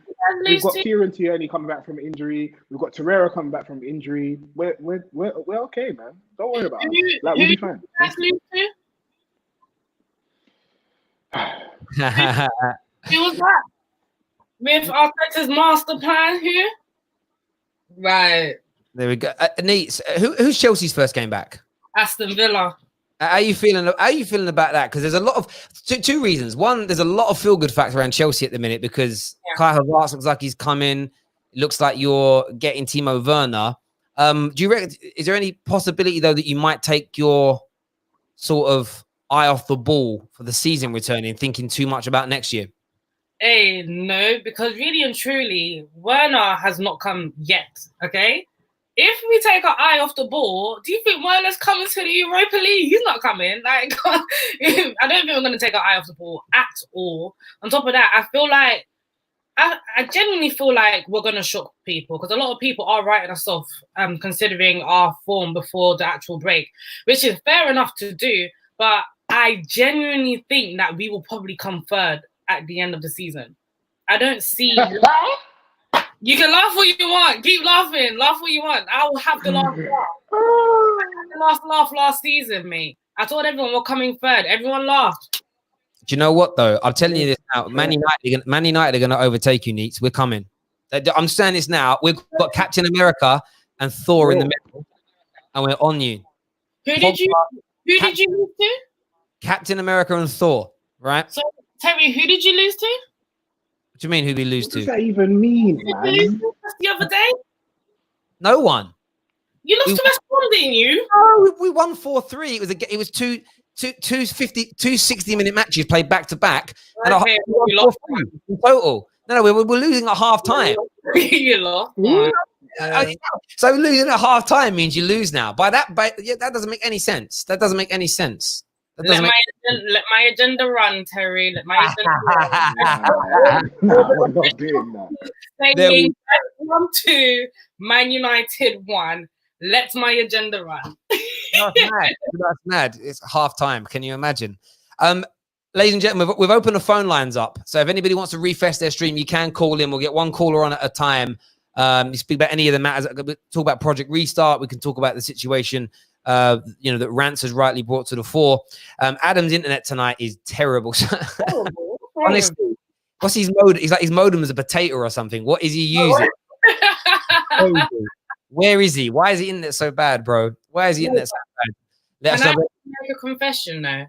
C: We've got Kieran Tierney coming back from injury. We've got Torreira coming back from injury. We're okay, man. Don't worry about it. Like, we'll be fine.
B: Who was that? With Arteta's master plan here? Right.
A: There we go. Neat. Who's Chelsea's first game back?
B: Aston Villa.
A: How are you feeling about that? Because there's a lot of two reasons. One, there's a lot of feel-good factor around Chelsea at the minute because Kai Havertz looks like he's coming. It looks like you're getting Timo Werner. Do you reckon? Is there any possibility though that you might take your sort of eye off the ball for the season returning, thinking too much about next year?
B: Hey, no, because really and truly, Werner has not come yet. Okay. If we take our eye off the ball, do you think Werner's coming to the Europa League? He's not coming. Like, I don't think we're going to take our eye off the ball at all. On top of that, I feel like, I genuinely feel like we're going to shock people because a lot of people are writing us off considering our form before the actual break, which is fair enough to do. But I genuinely think that we will probably come third at the end of the season. I don't see... You can laugh what you want. Keep laughing. Laugh what you want. I will have the last laugh. I had the last laugh last season, mate. I told everyone we're coming third. Everyone laughed.
A: Do you know what, though? I'm telling you this now. Man United are going to overtake you, Neats. We're coming. I'm saying this now. We've got Captain America and Thor in the middle, and we're on you.
B: Who did you lose to?
A: Captain America and Thor, right?
B: So, Terry, who did you lose to?
A: What do you mean, who we lose to?
C: What does that even mean, man?
B: Did you lose to the other day?
A: No one.
B: You lost to West Brom, didn't you?
A: No, we won 4-3. It was two 60-minute matches played back to back.
B: Okay, you lost
A: in total. No, we're losing at half time.
B: You lost.
A: So losing at half time means you lose now. That doesn't make any sense. Let
B: my agenda run, Terry. Let my agenda run.
C: No, we're not doing that.
B: Saying 1-2, Man United 1. Let my agenda run.
A: That's mad. It's half time. Can you imagine? Ladies and gentlemen, we've opened the phone lines up. So if anybody wants to refresh their stream, you can call in. We'll get one caller on at a time. You speak about any of the matters. Talk about Project Restart. We can talk about the situation that Rants has rightly brought to the fore. Adam's internet tonight is terrible. Honestly, what's his modem? He's like his modem is a potato or something. What is he using? Where is he? Why is he internet so bad, bro? Why is he internet so bad?
B: Can I make a confession though?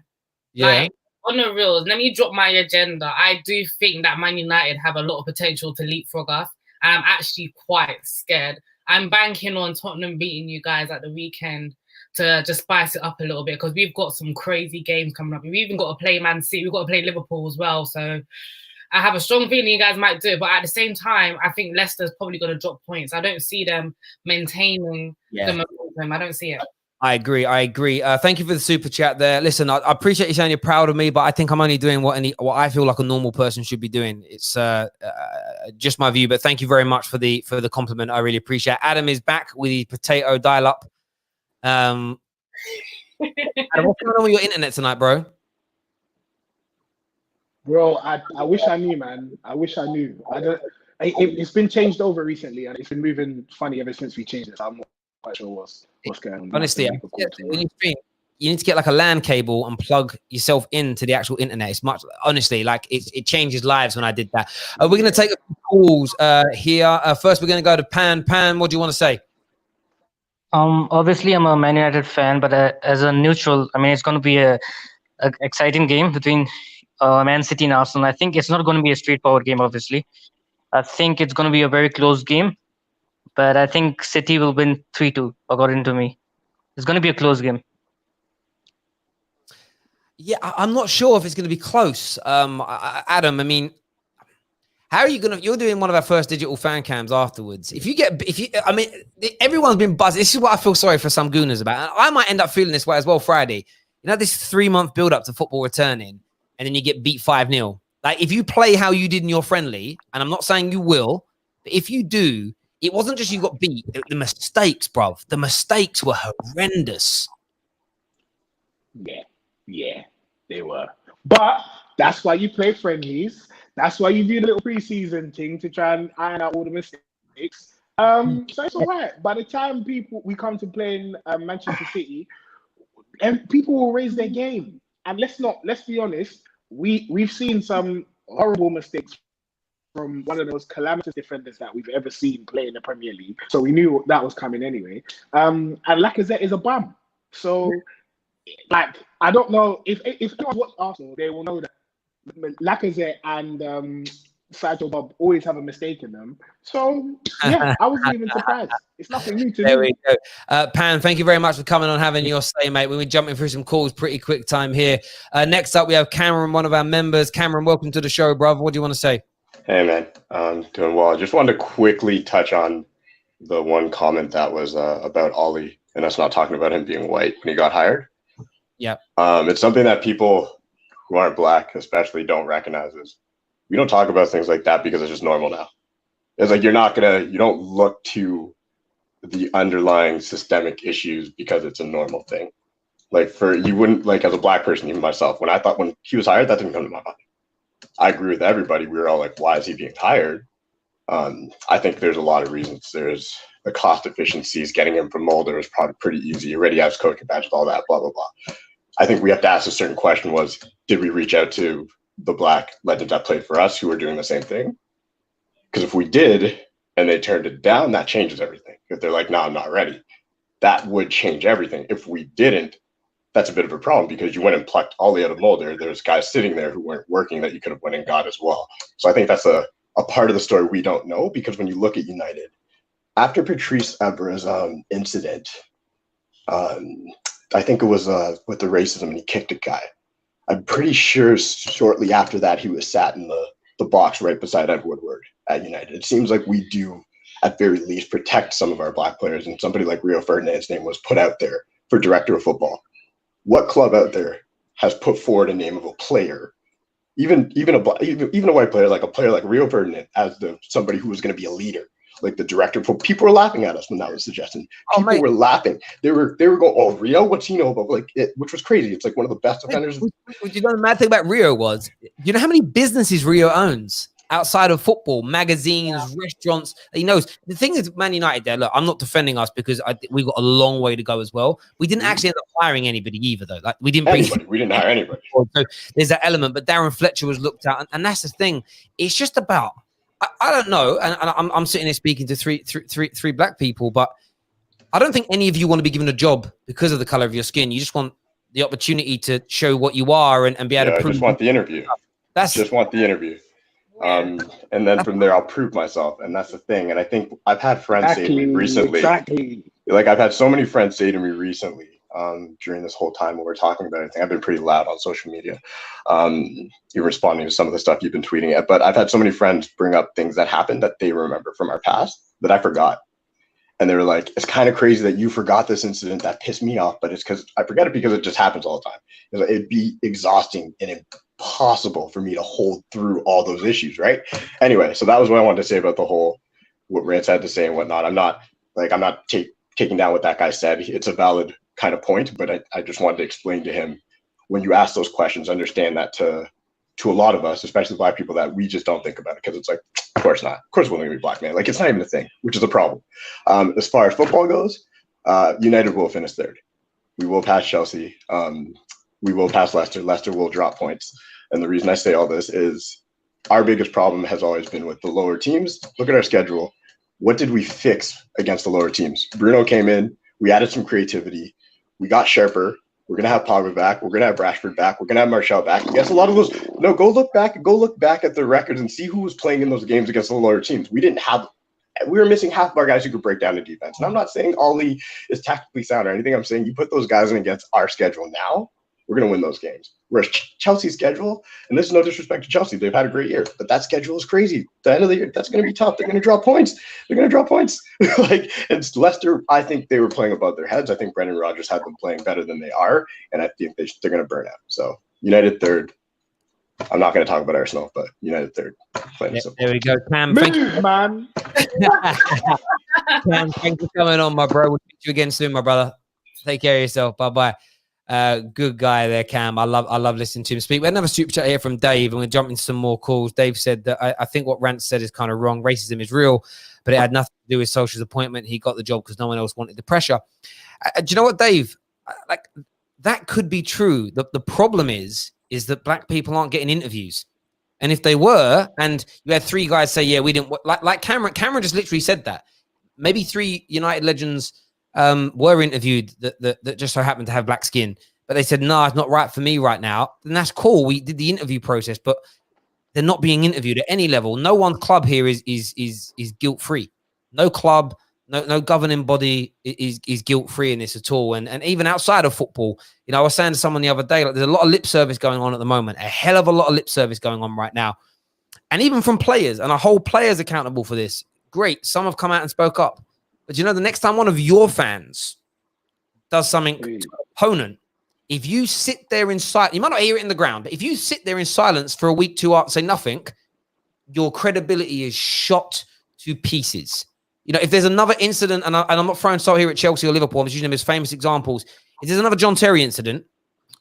A: Yeah.
B: Like, on the real, let me drop my agenda. I do think that Man United have a lot of potential to leapfrog us. I'm actually quite scared. I'm banking on Tottenham beating you guys at the weekend to just spice it up a little bit because we've got some crazy games coming up. We've even got to play Man City. We've got to play Liverpool as well. So I have a strong feeling you guys might do it. But at the same time, I think Leicester's probably going to drop points. I don't see them maintaining the momentum. I don't see it.
A: I agree. Thank you for the super chat there. Listen, I appreciate you saying you're proud of me, but I think I'm only doing what I feel like a normal person should be doing. It's just my view, but thank you very much for the compliment. I really appreciate it. Adam is back with the potato dial-up. Adam, what's going on with your internet tonight, bro?
C: Bro, I wish I knew, man. I wish I knew. I don't. It's been changed over recently, and it's been moving funny ever since we changed it. So I'm not quite sure what's going on.
A: Honestly, you need to get like a LAN cable and plug yourself into the actual internet. It's much, honestly, like it changes lives when I did that. We're going to take a few calls here. First, we're going to go to Pan. Pan, what do you want to say?
F: Obviously, I'm a Man United fan, but as a neutral, I mean, it's going to be a exciting game between Man City and Arsenal. I think it's not going to be a straightforward game, obviously. I think it's going to be a very close game, but I think City will win 3-2, according to me. It's going to be a close game.
A: Yeah, I'm not sure if it's going to be close. Adam, I mean, how are you going to, you're doing one of our first digital fan cams afterwards. I mean, everyone's been buzzing. This is what I feel sorry for some gooners about. I might end up feeling this way as well Friday. You know, this 3-month build up to football returning, and then you get beat 5-0. Like, if you play how you did in your friendly, and I'm not saying you will, but if you do, it wasn't just you got beat. The mistakes, bruv. The mistakes were horrendous.
C: Yeah, they were. But that's why you play friendlies. That's why you do the little preseason thing to try and iron out all the mistakes. So it's all right. By the time we come to playing Manchester City, and people will raise their game. And let's be honest, we've seen some horrible mistakes from one of the most calamitous defenders that we've ever seen play in the Premier League. So we knew that was coming anyway. And Lacazette is a bum. So, like, I don't know if anyone watched Arsenal, they will know that Lacazette and Sergio Bob always have a mistake in them. So yeah, I wasn't even surprised. It's nothing new to me.
A: There we go. Pan, thank you very much for coming on, having your say, mate. We're jumping through some calls pretty quick time here. Next up, we have Cameron, one of our members. Cameron, welcome to the show, brother. What do you want to say?
G: Hey, man. I'm doing well. I just wanted to quickly touch on the one comment that was about Ollie and us not talking about him being white when he got hired.
A: Yeah.
G: It's something that people who aren't black especially don't recognize. Is we don't talk about things like that because it's just normal now. It's like you don't look to the underlying systemic issues because it's a normal thing. Like you wouldn't, like, as a black person, even myself, when he was hired, that didn't come to my mind. I agree with everybody. We were all like, why is he being hired? I think there's a lot of reasons. There's the cost efficiencies. Getting him from Mulder is probably pretty easy. He already has coaching badges, all that, blah, blah, blah. I think we have to ask a certain question was, did we reach out to the black legends that played for us who were doing the same thing? Because if we did and they turned it down, that changes everything. If they're like, no, I'm not ready, that would change everything. If we didn't, that's a bit of a problem because you went and plucked Ollie out of Mulder. There's guys sitting there who weren't working that you could have went and got as well. So I think that's a part of the story we don't know, because when you look at United, after Patrice Evra's incident, I think it was with the racism and he kicked a guy. I'm pretty sure shortly after that, he was sat in the box right beside Ed Woodward at United. It seems like we do, at very least, protect some of our black players. And somebody like Rio Ferdinand's name was put out there for director of football. What club out there has put forward a name of a player, even a white player, like a player like Rio Ferdinand, as somebody who was going to be a leader, like the director? People were laughing at us when that was suggested. People were laughing. They were going, "Oh, Rio, what's he know about?" Which was crazy. It's like one of the best defenders.
A: You know, the mad thing about Rio was, you know how many businesses Rio owns outside of football, magazines, restaurants. He knows. The thing is, Man United there, look, I'm not defending us because we've got a long way to go as well. We didn't actually end up hiring anybody either, though. Like, we didn't
G: hire anybody.
A: So there's that element. But Darren Fletcher was looked at, and that's the thing. It's just about, I don't know, and I'm sitting here speaking to three black people, but I don't think any of you want to be given a job because of the color of your skin. You just want the opportunity to show what you are and be able to prove.
G: I just want the interview. Just want the interview. And then from there, I'll prove myself. And that's the thing. And I think I've had friends say to me recently, like I've had so many friends say to me recently, during this whole time when we're talking about anything. I've been pretty loud on social media. You're responding to some of the stuff you've been tweeting at, but I've had so many friends bring up things that happened that they remember from our past that I forgot. And they were like, it's kind of crazy that you forgot this incident that pissed me off, but it's because I forget it because it just happens all the time. It'd be exhausting and impossible for me to hold through all those issues, right? Anyway, so that was what I wanted to say about the whole, what Rants had to say and whatnot. I'm not taking down what that guy said. It's a valid kind of point, but I just wanted to explain to him, when you ask those questions, understand that to a lot of us, especially Black people, that we just don't think about it, because it's like, of course not. Of course we're going to be Black, man. Like, it's not even a thing, which is a problem. As far as football goes, United will finish third. We will pass Chelsea. We will pass Leicester. Leicester will drop points. And the reason I say all this is our biggest problem has always been with the lower teams. Look at our schedule. What did we fix against the lower teams? Bruno came in. We added some creativity. We got sharper. We're going to have Pogba back. We're going to have Rashford back. We're going to have Martial back. Yes, a lot of those. No, go look back at the records and see who was playing in those games against the lower teams. We were missing half of our guys who could break down the defense. And I'm not saying Ollie is tactically sound or anything. I'm saying you put those guys in against our schedule now, we're going to win those games. Whereas Chelsea's schedule, and this is no disrespect to Chelsea, they've had a great year, but that schedule is crazy. At the end of the year, that's going to be tough. They're going to draw points. Like, it's Leicester, I think they were playing above their heads. I think Brendan Rodgers had them playing better than they are, and I think they're going to burn out. So United third. I'm not going to talk about Arsenal, but United third.
A: There we go, Cam.
C: Thank you, man.
A: Cam, thanks for coming on, my bro. We'll see you again soon, my brother. Take care of yourself. Bye-bye. Good guy there, Cam. I love listening to him speak. We had another super chat here from Dave, and we're jumping into some more calls. Dave said that I think what Rants said is kind of wrong. Racism is real, but it had nothing to do with Solskjaer's appointment. He got the job because no one else wanted the pressure. Do you know what, Dave? Like, that could be true. The problem is that Black people aren't getting interviews. And if they were, and you had three guys say, yeah, we didn't, like Cameron just literally said that. Maybe three United legends were interviewed that just so happened to have black skin, but they said, no, it's not right for me right now. And that's cool. We did the interview process, but they're not being interviewed at any level. No one club here is guilt-free. No club, no governing body is guilt-free in this at all. And even outside of football, you know, I was saying to someone the other day, like, there's a lot of lip service going on at the moment, a hell of a lot of lip service going on right now. And even from players, and I hold players accountable for this. Great. Some have come out and spoke up. But you know, the next time one of your fans does something to an opponent, if you sit there in silence, you might not hear it in the ground, but if you sit there in silence for a week, 2 hours, say nothing, your credibility is shot to pieces. You know, if there's another incident, and I'm not throwing salt here at Chelsea or Liverpool, I'm just using them as famous examples. If there's another John Terry incident,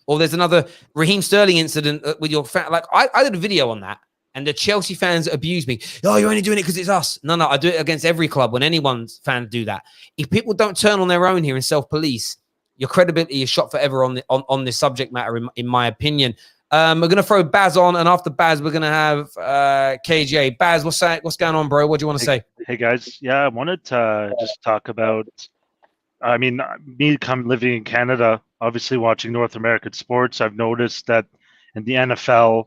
A: or there's another Raheem Sterling incident with your fan, like I did a video on that. And the Chelsea fans abuse me. Oh, you're only doing it because it's us. No, I do it against every club when anyone's fans do that. If people don't turn on their own here and self-police, your credibility is shot forever on this subject matter, in my opinion. We're going to throw Baz on, and after Baz, we're going to have KJ. Baz, what's going on, bro? What do you want to say?
H: Hey, guys. Yeah, I wanted to just talk about, I mean, me living in Canada, obviously watching North American sports, I've noticed that in the NFL,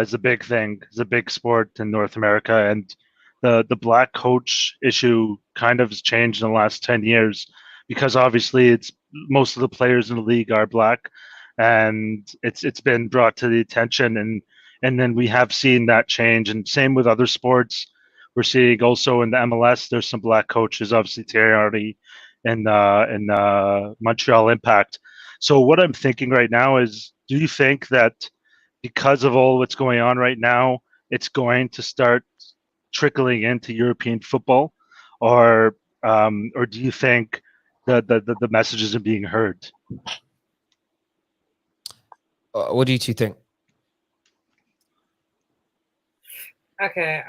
H: is a big thing. It's a big sport in North America, and the black coach issue kind of has changed in the last 10 years because obviously it's most of the players in the league are black, and it's been brought to the attention, and then we have seen that change, and same with other sports. We're seeing also in the MLS there's some black coaches, obviously Thierry Henry in Montreal Impact. So what I'm thinking right now is, do you think that because of all what's going on right now, it's going to start trickling into European football, or do you think that the messages are being heard?
A: What do you two think?
B: Okay.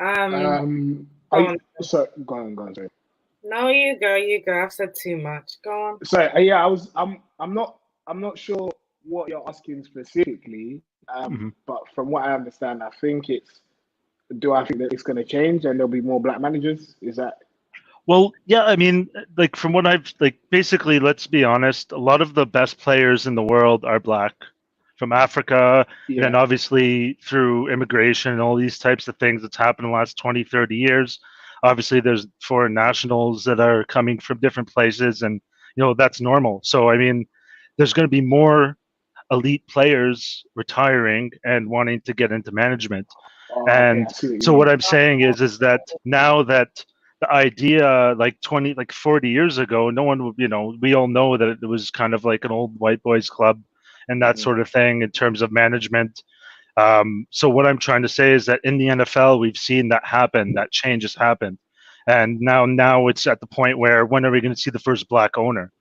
C: Sorry, go on. Sorry.
B: No, you go. I've said too much. Go on.
C: Sorry. Yeah, I'm not sure what you're asking specifically. But from what I understand, I think that it's going to change and there'll be more black managers? Is that?
H: Well, yeah, I mean, like from what I've basically, let's be honest, a lot of the best players in the world are black from Africa, and obviously through immigration and all these types of things that's happened in the last 20, 30 years. Obviously, there's foreign nationals that are coming from different places, and that's normal. So, I mean, there's going to be more elite players retiring and wanting to get into management. So what I'm saying is that now that the idea 40 years ago, no one would, we all know that it was kind of like an old white boys club and that sort of thing in terms of management. So what I'm trying to say is that in the NFL, we've seen that happen, that change has happened. And now it's at the point where when are we going to see the first black owner?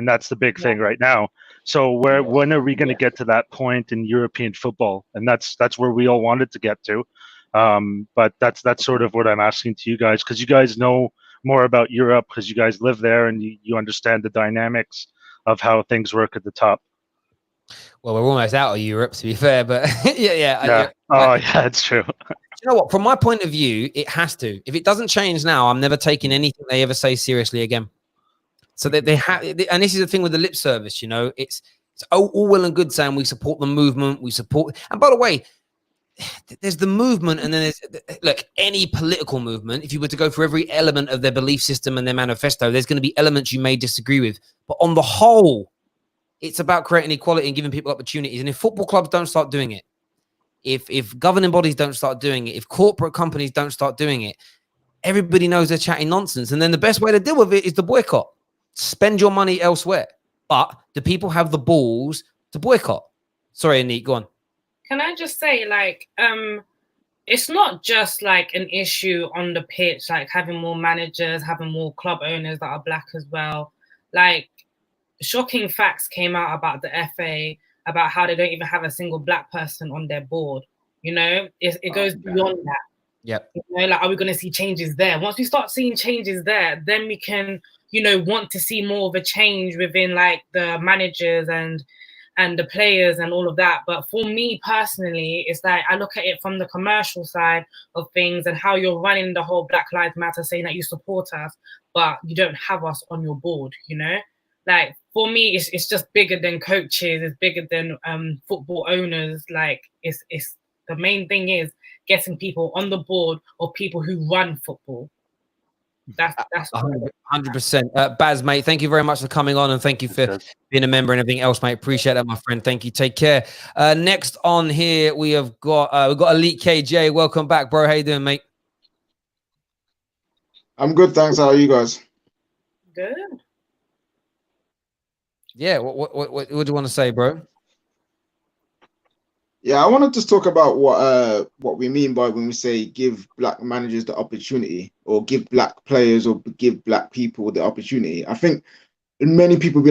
H: and that's the big thing right now. So when are we going to get to that point in European football? And that's where we all wanted to get to. But that's sort of what I'm asking to you guys, because you guys know more about Europe, because you guys live there and you understand the dynamics of how things work at the top.
A: Well, we're almost out of Europe, to be fair, but yeah.
H: Oh, yeah, it's true.
A: You know what? From my point of view, it has to. If it doesn't change now, I'm never taking anything they ever say seriously again. So they have, and this is the thing with the lip service. You know, it's all well and good saying we support the movement, we support. And by the way, there's the movement, and then there's look, any political movement. If you were to go for every element of their belief system and their manifesto, there's going to be elements you may disagree with, but on the whole, it's about creating equality and giving people opportunities. And if football clubs don't start doing it, if governing bodies don't start doing it, if corporate companies don't start doing it, everybody knows they're chatting nonsense. And then the best way to deal with it is the boycott. Spend your money elsewhere. But do people have the balls to boycott? Sorry, Anik, go on.
B: Can I just say, like, it's not just like an issue on the pitch, like having more managers, having more club owners that are black as well. Like, shocking facts came out about the FA, about how they don't even have a single black person on their board. You know, it goes beyond that.
A: Yep.
B: You know, like, are we going to see changes there? Once we start seeing changes there, then we can, you know, want to see more of a change within like the managers and the players and all of that. But for me personally, it's like I look at it from the commercial side of things and how you're running the whole Black Lives Matter, saying that you support us, but you don't have us on your board, you know? Like, for me, it's just bigger than coaches, it's bigger than football owners. Like, it's the main thing is getting people on the board or people who run football. That's
A: 100%. Baz, mate, thank you very much for coming on, and thank you for being a member and everything else, mate. Appreciate that, my friend. Thank you. Take care. Next on here, we've got Elite KJ. Welcome back, bro. How you doing, mate?
I: I'm good, thanks. How are you guys?
B: good.
A: Yeah, what do you want to say, bro?
I: Yeah, I want to just talk about what we mean by when we say give black managers the opportunity, or give black players, or give black people the opportunity. I think many people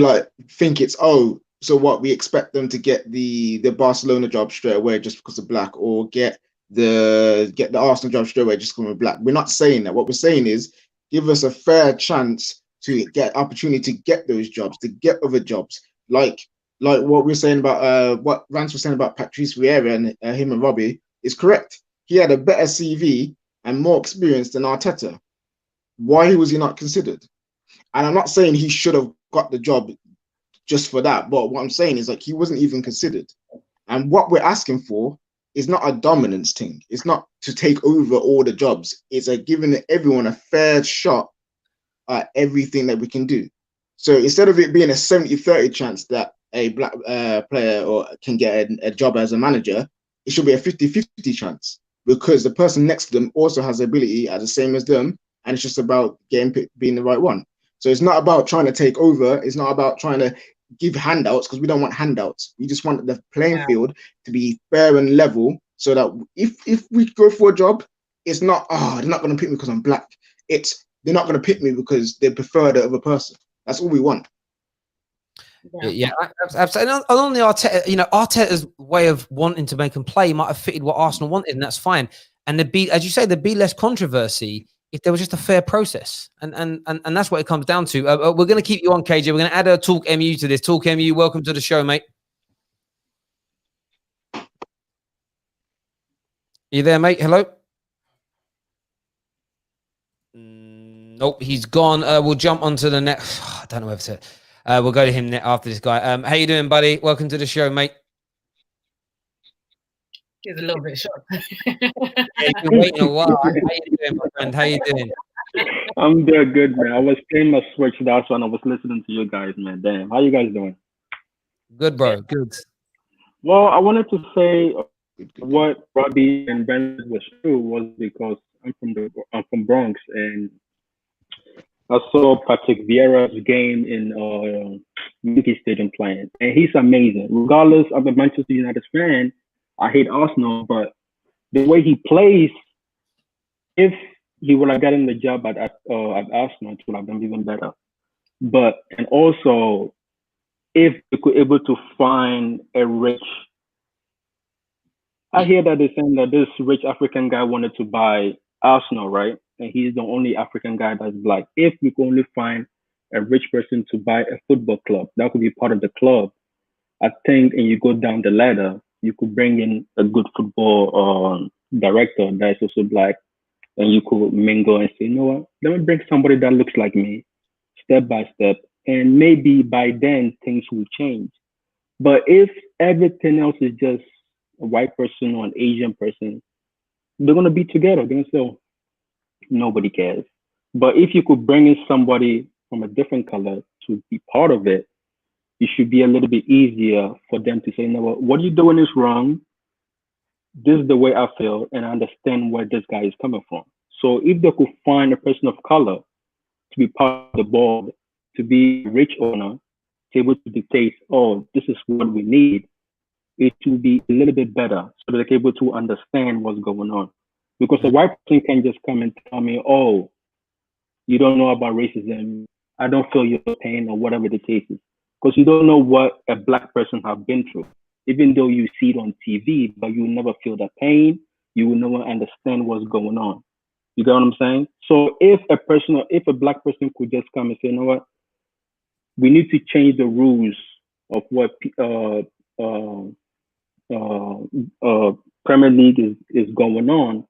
I: think it's, oh, so what, we expect them to get the Barcelona job straight away just because they're black, or get the Arsenal job straight away just because we're black. We're not saying that. What we're saying is give us a fair chance to get opportunity to get those jobs, to get other jobs, like what we're saying about what Rants was saying about Patrice Vieira and him and Robbie is correct. He had a better CV and more experience than Arteta. Why was he not considered? And I'm not saying he should have got the job just for that, but what I'm saying is, like, he wasn't even considered. And what we're asking for is not a dominance thing. It's not to take over all the jobs. It's giving everyone a fair shot at everything that we can do. So instead of it being a 70-30 chance that a black player can get a job as a manager, it should be a 50-50 chance, because the person next to them also has the ability as the same as them, and it's just about being the right one. So it's not about trying to take over. It's not about trying to give handouts, because we don't want handouts. We just want the playing field to be fair and level, so that if we go for a job, it's not, oh, they're not going to pick me because I'm black. It's, they're not going to pick me because they prefer the other person. That's all we want.
A: Yeah, absolutely. And on the Arteta, Arteta's way of wanting to make them play might have fitted what Arsenal wanted, and that's fine. And there'd be, as you say, there'd be less controversy if there was just a fair process. And that's what it comes down to. We're going to keep you on, KJ. We're going to add a Talk MU to this. Talk MU, welcome to the show, mate. You there, mate? Hello? Nope, he's gone. We'll jump onto the next. I don't know whether to. We'll go to him after this guy. How you doing, buddy? Welcome to the show, mate.
B: He's a little bit shocked.
A: Yeah, you've been waiting a while. How you doing, my friend? How you doing?
J: I'm doing good, man. I was playing my Switch. That's when I was listening to you guys, man. Damn, how you guys doing?
A: Good, bro. Good.
J: Well, I wanted to say what Robbie and Brandon was true was because I'm from Bronx, and I saw Patrick Vieira's game in Yankee Stadium playing, and he's amazing. Regardless of a Manchester United fan, I hate Arsenal, but the way he plays, if he would have gotten the job at Arsenal, it would have been even better. And also if we could able to find a rich. I hear that they're saying that this rich African guy wanted to buy Arsenal, right? And he's the only African guy that's black. If we could only find a rich person to buy a football club, that could be part of the club. I think, and you go down the ladder, you could bring in a good football director that's also black, and you could mingle and say, you know what, let me bring somebody that looks like me, step by step, and maybe by then things will change. But if everything else is just a white person or an Asian person, they're gonna be together. They're gonna say, oh, nobody cares. But if you could bring in somebody from a different color to be part of it, it should be a little bit easier for them to say, you know what you're doing is wrong. This is the way I feel, and I understand where this guy is coming from. So if they could find a person of color to be part of the board, to be a rich owner, to be able to dictate, oh, this is what we need, it will be a little bit better so that they're able to understand what's going on. Because a white person can just come and tell me, oh, you don't know about racism, I don't feel your pain, or whatever the case is. Because you don't know what a black person have been through. Even though you see it on TV, but you will never feel that pain, you will never understand what's going on. You get what I'm saying? So if a black person could just come and say, you know what, we need to change the rules of what Premier League is going on,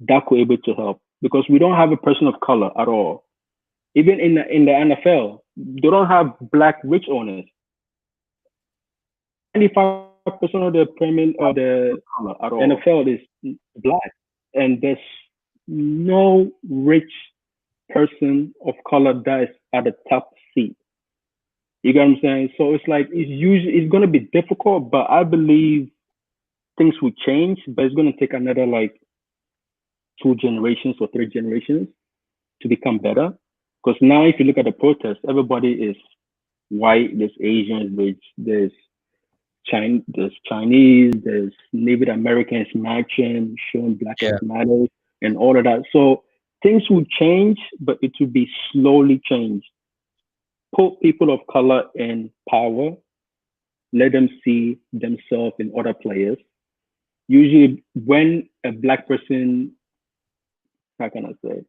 J: that could be able to help, because we don't have a person of color at all. Even in the NFL, they don't have black rich owners. 95% of the Premier of the NFL is black, and there's no rich person of color that is at the top seat. You get what I'm saying? So it's like it's going to be difficult, but I believe things will change. But it's going to take another like 2 generations or 3 generations to become better. Because now, if you look at the protests, everybody is white. There's Asians, there's Chinese, there's Native Americans marching, showing Black Lives Matter, and all of that. So things will change, but it will be slowly changed. Put people of color in power, let them see themselves in other players. Usually, when a black person, how can I say,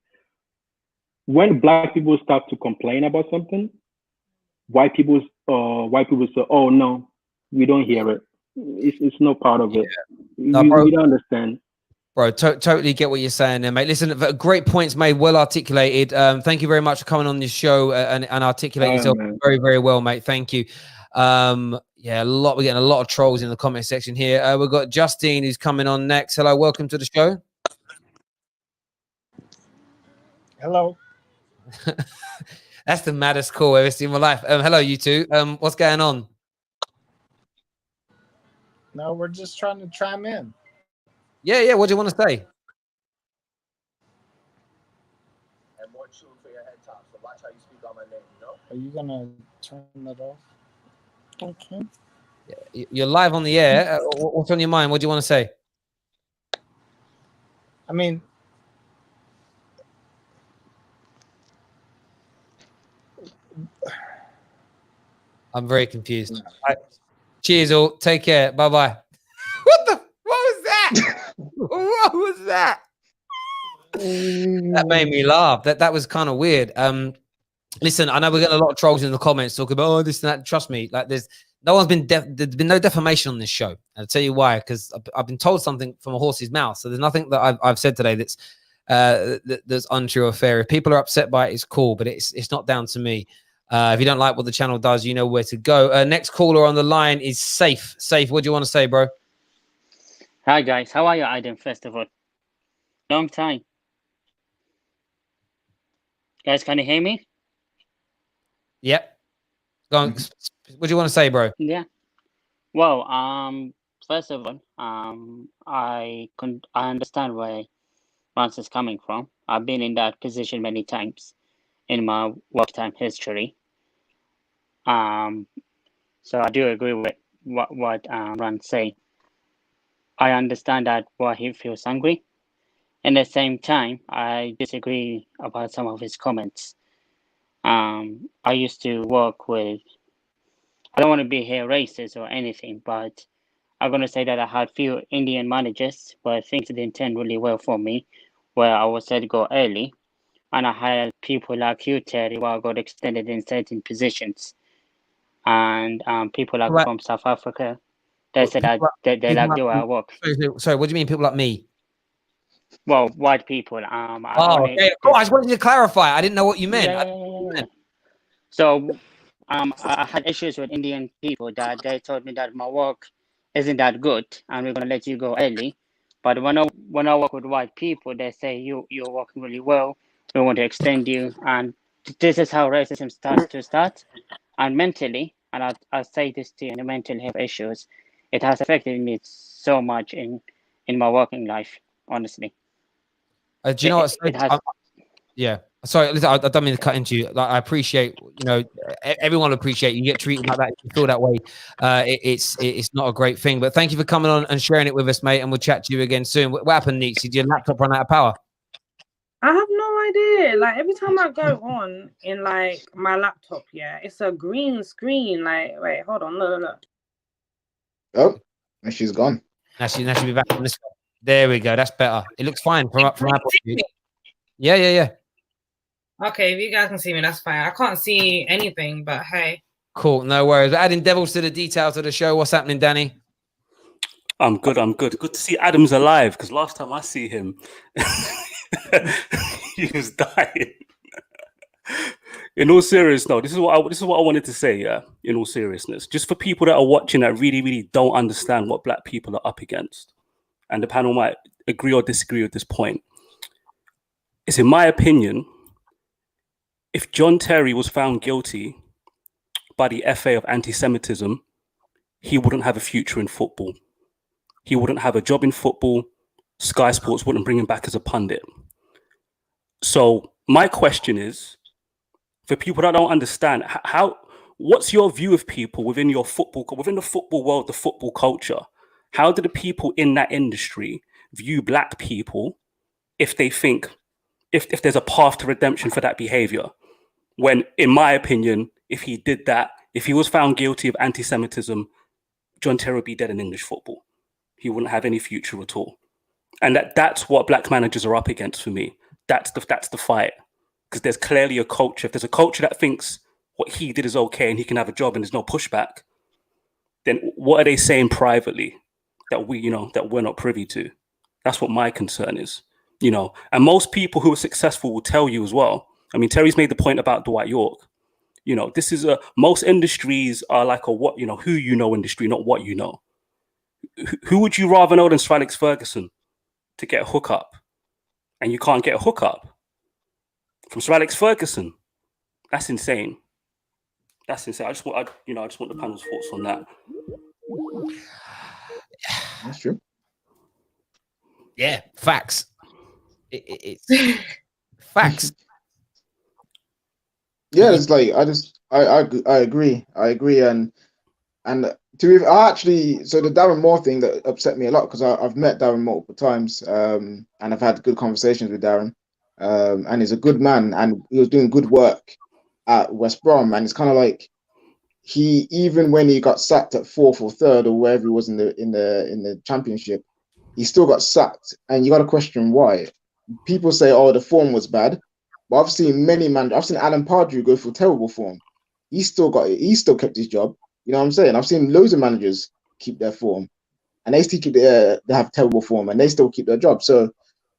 J: when black people start to complain about something, white people say, "Oh no, we don't hear it. It's no part of it.
A: No,
J: we don't understand."
A: Bro, totally get what you're saying there, mate. Listen, great points made, well articulated. Thank you very much for coming on this show and articulating yourself very, very well, mate. Thank you. Yeah, we're getting a lot of trolls in the comment section here. We've got Justine who's coming on next. Hello, welcome to the show.
K: Hello.
A: That's the maddest call I've ever seen in my life. Hello, you two. What's going on?
K: No, we're just trying to chime in.
A: Yeah. What do you want to say?
L: And more tune for your head top. So watch how you speak on my name, you know?
K: Are you gonna turn that off? Okay.
A: Yeah, you're live on the air. What's on your mind? What do you want to say?
K: I mean,
A: I'm very confused. Cheers, all. Take care. Bye-bye. What was that? What was that? That made me laugh. That was kind of weird. Listen, I know we're getting a lot of trolls in the comments talking about this and that. Trust me, like there's been no defamation on this show. I'll tell you why, because I've been told something from a horse's mouth. So there's nothing that I've said today that's untrue or fair. If people are upset by it, it's cool, but it's not down to me. If you don't like what the channel does, you know where to go. Next caller on the line is Safe. Safe, what do you want to say, bro?
M: Hi, guys. How are you, Aiden, first of all? Long time. Guys, can you hear me?
A: Yep. Go on. What do you want to say, bro?
M: Yeah. Well, first of all, I understand where Rants is coming from. I've been in that position many times in my work time history. So I do agree with what Rants say. I understand that why he feels angry. At the same time, I disagree about some of his comments. I used to work with I don't want to be here racist or anything, but I'm gonna say that I had few Indian managers where things didn't turn really well for me, where I was said to go early, and I had people like you, Terry, where I got extended in certain positions, and people like
A: Right.
M: from South Africa, they said that
A: People
M: they like
A: like
M: the way I work.
A: sorry, what do you mean people like me?
M: Well, white people.
A: Oh, okay. Oh, I just wanted to clarify. I didn't know what you meant.
M: Yeah. So, I had issues with Indian people that they told me that my work isn't that good, and we're gonna let you go early. But when I work with white people, they say you're working really well. We want to extend you, and this is how racism starts to start. And mentally, and I say this to you, in the mental health issues, it has affected me so much in my working life. Honestly,
A: Do you know what?
M: it has.
A: Yeah. Sorry, listen, I don't mean to cut into you. Like, I appreciate, everyone will appreciate you get treated like that. You feel that way. It's not a great thing. But thank you for coming on and sharing it with us, mate. And we'll chat to you again soon. What happened, Neeks? Did your laptop run out of power?
B: I have no idea. Like every time I go on in like my laptop, yeah, it's a green screen. Like, wait, hold on, look.
I: Oh, and she's gone.
A: Now she'll be back on this one. There we go. That's better. It looks fine from our point of view. Yeah.
B: Okay, if you guys can see me, that's fine. I can't see anything, but hey.
A: Cool, no worries. We're adding devils to the details of the show. What's happening, Danny?
N: I'm good. Good to see Adam's alive, because last time I see him, he was dying. In all seriousness, no, this is what I wanted to say, yeah, in all seriousness. Just for people that are watching that really, really don't understand what black people are up against, and the panel might agree or disagree with this point. It's in my opinion, if John Terry was found guilty by the FA of anti-Semitism, he wouldn't have a future in football. He wouldn't have a job in football. Sky Sports wouldn't bring him back as a pundit. So my question is, for people that don't understand, what's your view of people within the football world, the football culture? How do the people in that industry view black people if they think, if there's a path to redemption for that behavior? When, in my opinion, if he did that, if he was found guilty of anti-Semitism, John Terry would be dead in English football. He wouldn't have any future at all. And that's what black managers are up against for me. That's the fight. Because there's clearly a culture. If there's a culture that thinks what he did is okay and he can have a job and there's no pushback, then what are they saying privately that we're not privy to? That's what my concern is. And most people who are successful will tell you as well. I mean, Terry's made the point about Dwight York. This is most industries are like who industry, not what you know. Who would you rather know than Sir Alex Ferguson to get a hookup? And you can't get a hookup from Sir Alex Ferguson. That's insane. That's insane. I just want the panel's thoughts on that.
I: That's true.
A: Yeah, facts. It's facts.
I: Yeah, it's like I agree, and so the Darren Moore thing that upset me a lot, because I've met Darren multiple times, and I've had good conversations with Darren, and he's a good man, and he was doing good work at West Brom, and it's kind of like even when he got sacked at fourth or third or wherever he was in the championship, he still got sacked, and you got to question why. People say, "Oh, the form was bad." But I've seen I've seen Alan Pardew go for terrible form. He still kept his job. You know what I'm saying? I've seen loads of managers keep their form, and they still they have terrible form, and they still keep their job. So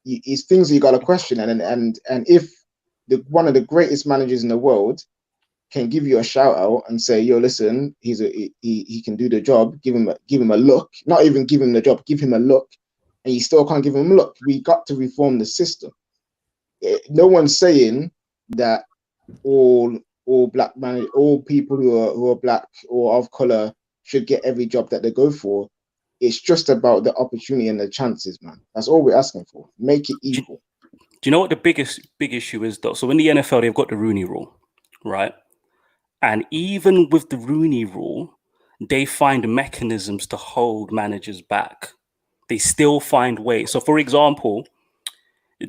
I: it's things that you got to question. And if one of the greatest managers in the world can give you a shout out and say, "Yo, listen, he can do the job. Give him a look. Not even give him the job. Give him a look." And you still can't give him a look. We got to reform the system. No one's saying that all people who are black or of color should get every job that they go for. It's just about the opportunity and the chances, man. That's all we're asking for. Make it equal.
N: Do you know what the big issue is, though? So in the NFL, they've got the Rooney Rule, right? And even with the Rooney Rule, they find mechanisms to hold managers back. They still find ways. So, for example,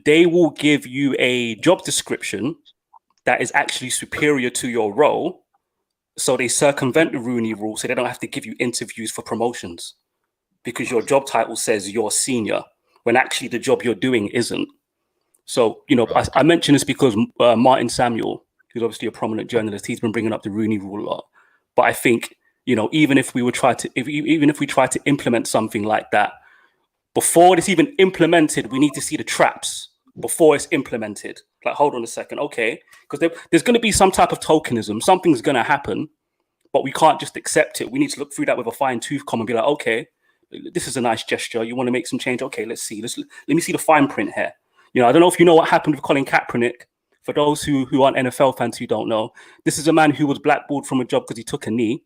N: they will give you a job description that is actually superior to your role, So they circumvent the Rooney rule so they don't have to give you interviews for promotions because your job title says you're senior when actually the job you're doing isn't. So, you know, I mention this because Martin Samuel, who's obviously a prominent journalist, he's been bringing up the Rooney rule a lot. But I think, you know, even if we try to implement something like that, before it's even implemented, we need to see the traps before it's implemented. Like, hold on a second, okay? Because there's going to be some type of tokenism. Something's going to happen, but we can't just accept it. We need to look through that with a fine tooth comb and be like, okay, this is a nice gesture. You want to make some change? Okay, let's see. Let me see the fine print here. You know, I don't know if you know what happened with Colin Kaepernick. For those who aren't NFL fans who don't know, this is a man who was blackballed from a job because he took a knee,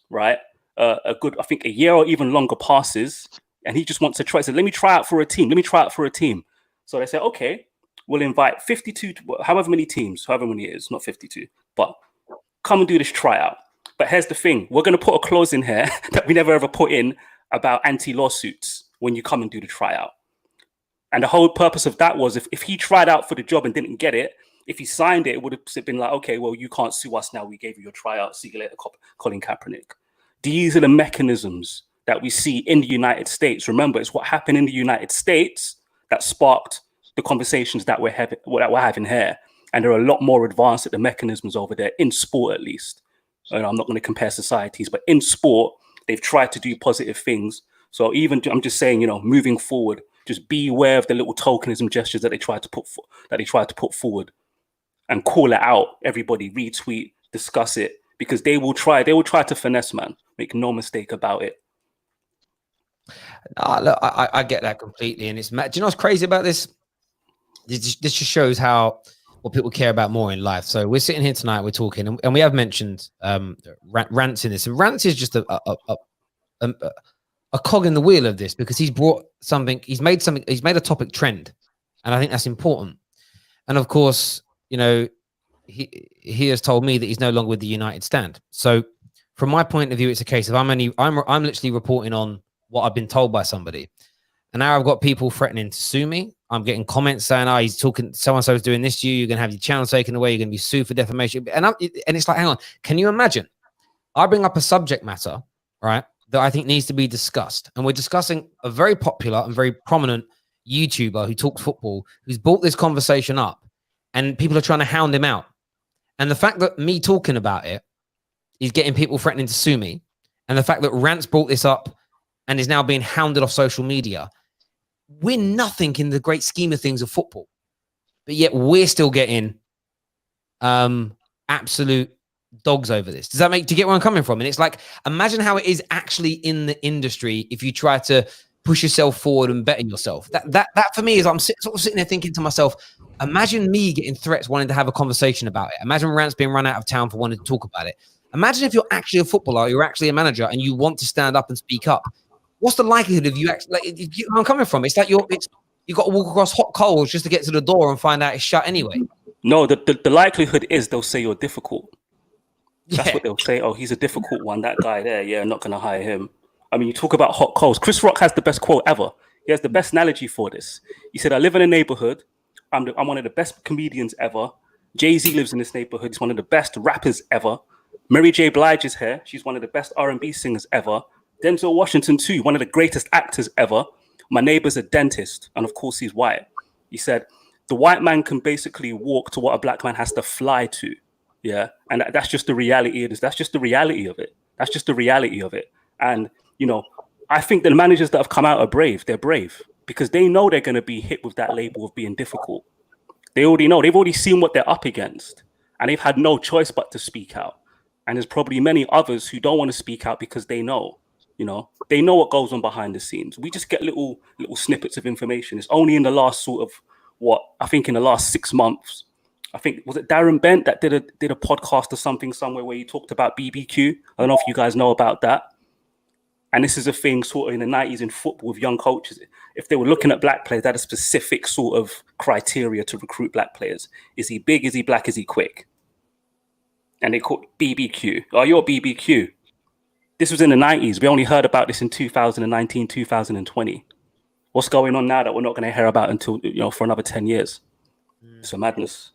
N: right? A good, I think, a year or even longer passes, and he just wants to try. He said, let me try out for a team. Let me try out for a team. So they said, okay, we'll invite 52, however many teams, however many it is, not 52, but come and do this tryout. But here's the thing. We're going to put a clause in here that we never ever put in about anti-lawsuits when you come and do the tryout. And the whole purpose of that was if he tried out for the job and didn't get it, if he signed it, it would have been like, okay, well, you can't sue us now. We gave you your tryout. See you later, Colin Kaepernick. These are the mechanisms that we see in the United States. Remember, it's what happened in the United States that sparked the conversations that we're having here. And they're a lot more advanced at the mechanisms over there, in sport at least. And I'm not going to compare societies, but in sport, they've tried to do positive things. So even, I'm just saying, you know, moving forward, just be aware of the little tokenism gestures that they try to put forward, and call it out. Everybody retweet, discuss it, because they will try to finesse, man. Make no mistake about it.
A: Look, I get that completely, and it's do you know what's crazy about this? This just shows how what people care about more in life. So we're sitting here tonight, we're talking, and we have mentioned Rants in this, and Rants is just a cog in the wheel of this because he's brought something, he's made a topic trend, and I think that's important. And of course, you know, he has told me that he's no longer with the United Stand. So from my point of view, it's a case of I'm literally reporting on what I've been told by somebody, and now I've got people threatening to sue me. I'm getting comments saying, "Oh, he's talking. So and so is doing this to you. You're gonna have your channel taken away. You're gonna be sued for defamation." And it's like, hang on, can you imagine? I bring up a subject matter, right, that I think needs to be discussed, and we're discussing a very popular and very prominent YouTuber who talks football, who's brought this conversation up, and people are trying to hound him out. And the fact that me talking about it is getting people threatening to sue me, and the fact that Rants brought this up and is now being hounded off social media, we're nothing in the great scheme of things of football, but yet we're still getting absolute dogs over this. Do you get where I'm coming from? And it's like, imagine how it is actually in the industry if you try to push yourself forward and bet on yourself. That for me is, I'm sort of sitting there thinking to myself, imagine me getting threats wanting to have a conversation about it. Imagine Rants being run out of town for wanting to talk about it. Imagine if you're actually a footballer, you're actually a manager, and you want to stand up and speak up. What's the likelihood of you actually, I'm coming from? It's like you got to walk across hot coals just to get to the door and find out it's shut anyway.
N: No, the likelihood is they'll say you're difficult. That's what they'll say. Oh, he's a difficult one, that guy there. Yeah, I'm not going to hire him. I mean, you talk about hot coals. Chris Rock has the best quote ever. He has the best analogy for this. He said, I live in a neighborhood. I'm one of the best comedians ever. Jay-Z lives in this neighborhood. He's one of the best rappers ever. Mary J. Blige is here. She's one of the best R&B singers ever. Denzel Washington too, one of the greatest actors ever. My neighbor's a dentist, and of course he's white. He said, the white man can basically walk to what a black man has to fly to. Yeah, and that's just the reality of this. That's just the reality of it. That's just the reality of it. And, you know, I think the managers that have come out are brave. They're brave because they know they're going to be hit with that label of being difficult. They already know. They've already seen what they're up against, and they've had no choice but to speak out. And there's probably many others who don't want to speak out because they know. You know, they know what goes on behind the scenes. We just get little snippets of information. It's only in the last I think in the last 6 months, I think, was it Darren Bent that did a podcast or something somewhere where he talked about BBQ? I don't know if you guys know about that. And this is a thing sort of in the 90s in football with young coaches. If they were looking at black players, that a specific sort of criteria to recruit black players. Is he big? Is he black? Is he quick? And they called BBQ. Oh, you're BBQ. This was in the 90s. We only heard about this in 2019, 2020. What's going on now that we're not going to hear about until, for another 10 years? It's a madness.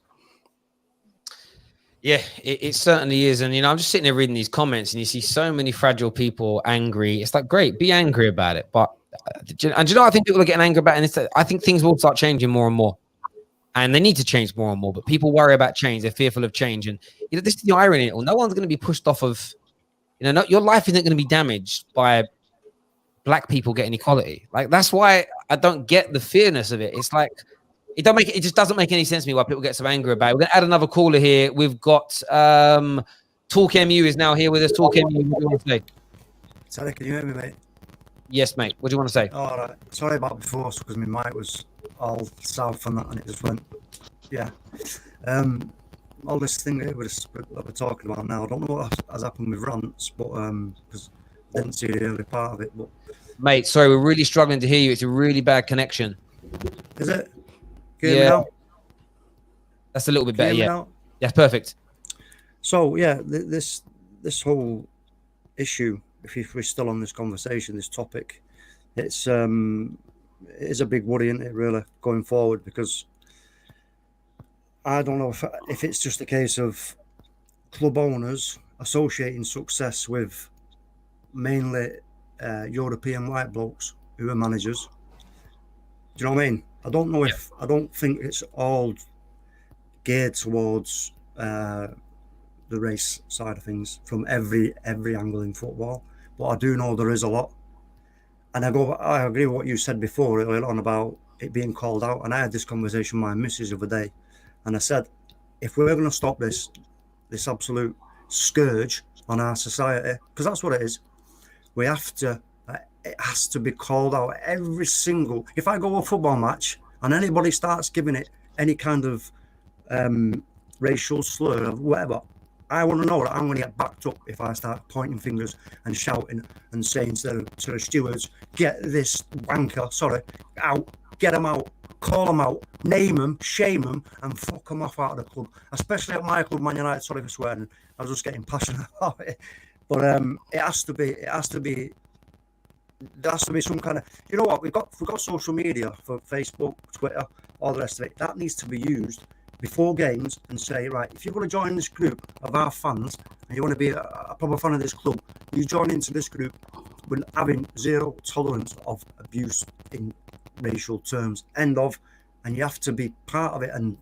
A: Yeah, it certainly is. And, I'm just sitting there reading these comments and you see so many fragile people angry. It's like, great, be angry about it. But, I think people are getting angry about it. And I think things will start changing more and more. And they need to change more and more. But people worry about change. They're fearful of change. And, this is the irony. No one's going to be pushed off of, your life isn't going to be damaged by black people getting equality. Like, that's why I don't get the fearness of it. It's like, it just doesn't make any sense to me why people get so angry about it. We're going to add another caller here. We've got Talk MU is now here with us. Talk MU, what do you want to say?
O: Sorry, can you hear me, mate?
A: Yes, mate. What do you want to say?
O: All right. Sorry about before, because my mic was all south and that, and it just went, yeah. All this thing that we're talking about now, I don't know what has happened with Rants, but because I didn't see the early part of it. But
A: mate, sorry, we're really struggling to hear you. It's a really bad connection.
O: Is it? Yeah,
A: that's a little bit better. Yeah, that's perfect.
O: So yeah, this whole issue, if we're still on this conversation, this topic, it is a big worry, isn't it, really, going forward? Because I don't know if it's just a case of club owners associating success with mainly European white blokes who are managers. Do you know what I mean? I don't know if I don't think it's all geared towards the race side of things from every angle in football, but I do know there is a lot. And I agree with what you said before earlier on about it being called out. And I had this conversation with my missus the other day, and I said, if we're going to stop this absolute scourge on our society, because that's what it is, we have to. It has to be called out every single. If I go to a football match and anybody starts giving it any kind of racial slur or whatever, I want to know that I'm going to get backed up if I start pointing fingers and shouting and saying to the stewards, "Get this wanker, out, get him out, call him out, name him, shame him, and fuck him off out of the club." Especially at my club, Man United. Sorry for swearing. I was just getting passionate about it, but it has to be. There has to be some kind of, you know what, we've got social media for Facebook, Twitter, all the rest of it. That needs to be used before games and say, right, if you're going to join this group of our fans and you want to be a proper fan of this club, you join into this group with having zero tolerance of abuse in racial terms, end of, and you have to be part of it and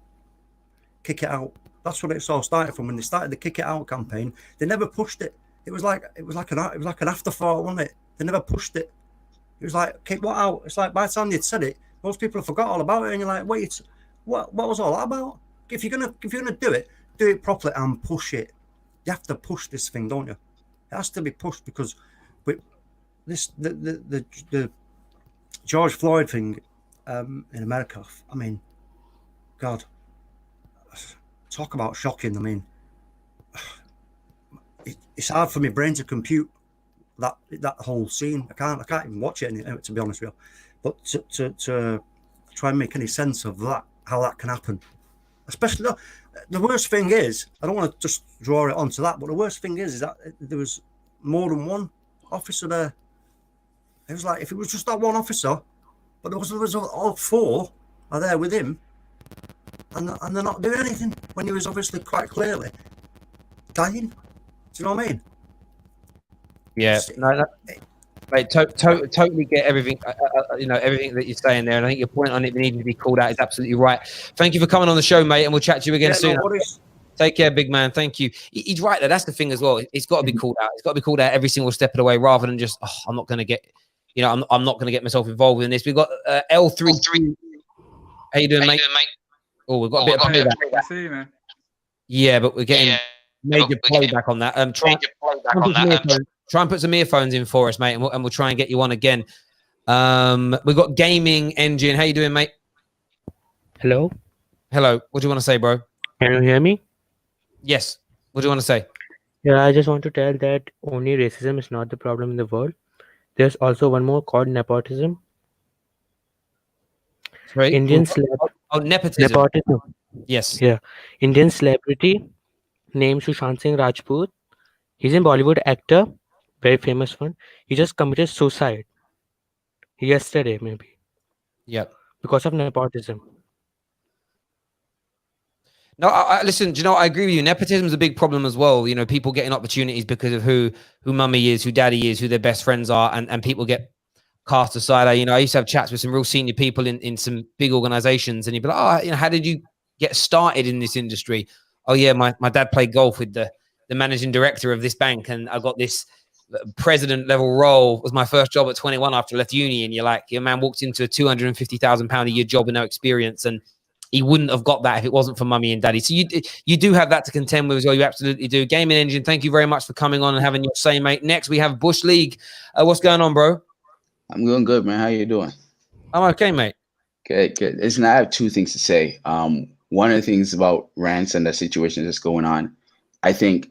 O: kick it out. That's what it's all started from. When they started the kick it out campaign, they never pushed it. It was like an afterthought, wasn't it? They never pushed it. It was like, kick what out? It's like by the time you'd said it, most people forgot all about it, and you're like, wait, what was all that about? If you're gonna do it properly and push it. You have to push this thing, don't you? It has to be pushed because the George Floyd thing in America. I mean, God, talk about shocking. I mean, it's hard for my brain to compute that whole scene. I can't even watch it, to be honest with you. But to try and make any sense of that, how that can happen, especially the worst thing is, I don't want to just draw it onto that, but the worst thing is that there was more than one officer there. It was like, if it was just that one officer, but there was all four are there with him, and they're not doing anything when he was obviously quite clearly dying. Do you know what I mean?
A: Yeah, no, mate, totally get everything. Everything that you're saying there, and I think your point on it needing to be called out is absolutely right. Thank you for coming on the show, mate, and we'll chat to you again soon. Take care, big man. Thank you. He's right there. That's the thing as well. It's got to be called out. It's got to be called out every single step of the way, rather than just, I'm not going to get, I'm not going to get myself involved in this. We've got L3. How you doing, mate? Oh, we've got a bit of playback. Yeah, but we're getting major playback on that. Try and put some earphones in for us, mate, and we'll try and get you on again. We've got Gaming Engine. How you doing, mate?
P: Hello.
A: What do you want to say, bro?
P: Can you hear me?
A: Yes. What do you want to say?
P: Yeah, I just want to tell that only racism is not the problem in the world. There's also one more called nepotism.
A: Right.
P: Nepotism.
A: Nepotism. Yes.
P: Yeah. Indian celebrity named Sushant Singh Rajput. He's a Bollywood actor, very famous one. He just committed suicide yesterday, maybe.
A: Yep.
P: Because of nepotism.
A: No, listen, do you know, I agree with you. Nepotism is a big problem as well. You know, people getting opportunities because of who mummy is, who daddy is, who their best friends are, and people get cast aside. I used to have chats with some real senior people in some big organizations, and you'd be like, how did you get started in this industry? Oh yeah, my dad played golf with the managing director of this bank, and I got this president level role. It was my first job at 21 after I left uni. And you're like, your man walked into a £250,000 a year job with no experience, and he wouldn't have got that if it wasn't for mummy and daddy. So you do have that to contend with as well. You absolutely do. Gaming Engine, thank you very much for coming on and having your say, mate. Next, we have Bush League. What's going on, bro?
Q: I'm doing good, man. How you doing?
A: I'm okay, mate.
Q: Good. Listen, I have two things to say. One of the things about Rants and the situation that's going on, I think,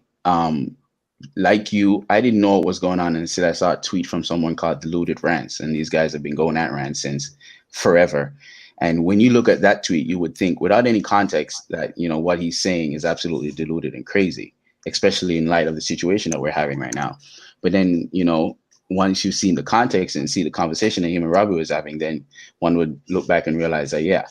Q: like you, I didn't know what was going on until I saw a tweet from someone called Deluded Rants, and these guys have been going at Rants since forever. And when you look at that tweet, you would think, without any context, that what he's saying is absolutely deluded and crazy, especially in light of the situation that we're having right now. But then, once you've seen the context and see the conversation that him and Robbie was having, then one would look back and realize that, yeah,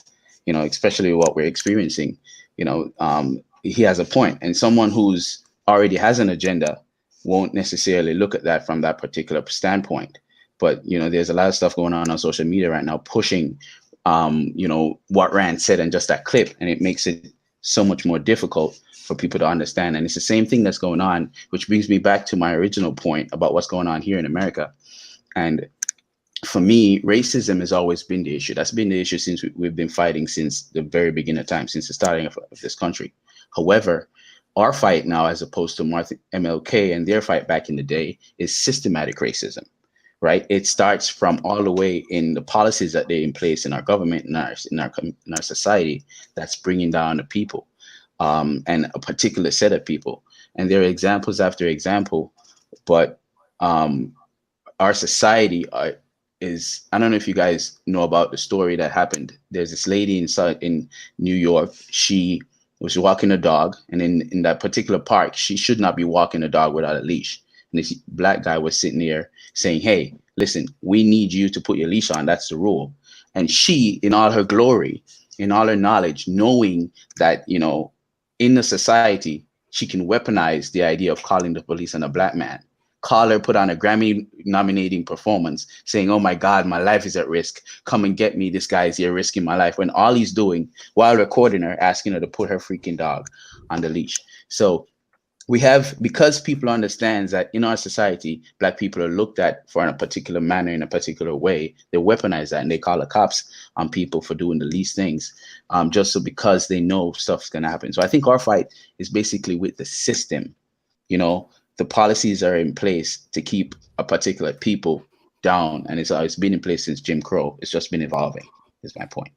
Q: especially what we're experiencing, he has a point. And someone who's already has an agenda won't necessarily look at that from that particular standpoint. But, there's a lot of stuff going on social media right now pushing what Rand said in just that clip, and it makes it so much more difficult for people to understand. And it's the same thing that's going on, which brings me back to my original point about what's going on here in America. And for me, racism has always been the issue. That's been the issue since we've been fighting since the very beginning of time, since the starting of this country. However, our fight now, as opposed to MLK and their fight back in the day, is systematic racism. Right, it starts from all the way in the policies that they in place in our government, in our society, that's bringing down the people, and a particular set of people. And there are examples after example, but our society is. I don't know if you guys know about the story that happened. There's this lady in New York. She was walking a dog, and in that particular park, she should not be walking a dog without a leash. And this black guy was sitting there saying, hey, listen, we need you to put your leash on. That's the rule. And she, in all her glory, in all her knowledge, knowing that, in the society, she can weaponize the idea of calling the police on a black man. Call her, put on a Grammy nominating performance saying, oh my God, my life is at risk. Come and get me. This guy is here risking my life. When all he's doing while recording her, asking her to put her freaking dog on the leash. So we have, because people understand that in our society, black people are looked at for in a particular manner, in a particular way, they weaponize that and they call the cops on people for doing the least things, just so because they know stuff's going to happen. So I think our fight is basically with the system. The policies are in place to keep a particular people down, and it's been in place since Jim Crow. It's just been evolving, is my point.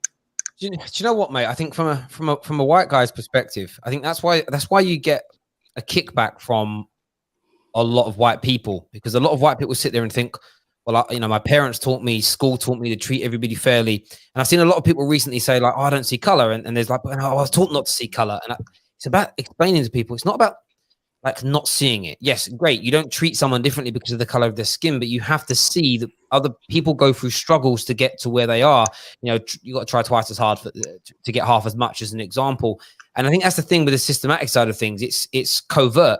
A: Do you know what, mate? I think from a white guy's perspective, I think that's why you get a kickback from a lot of white people, because a lot of white people sit there and think, well, my parents taught me, school taught me to treat everybody fairly. And I've seen a lot of people recently say like, oh, I don't see color. And there's like, oh, I was taught not to see color. And it's about explaining to people. It's not about like not seeing it. Yes, great. You don't treat someone differently because of the color of their skin, but you have to see that other people go through struggles to get to where they are. You got to try twice as hard to get half as much, as an example. And I think that's the thing with the systematic side of things. It's covert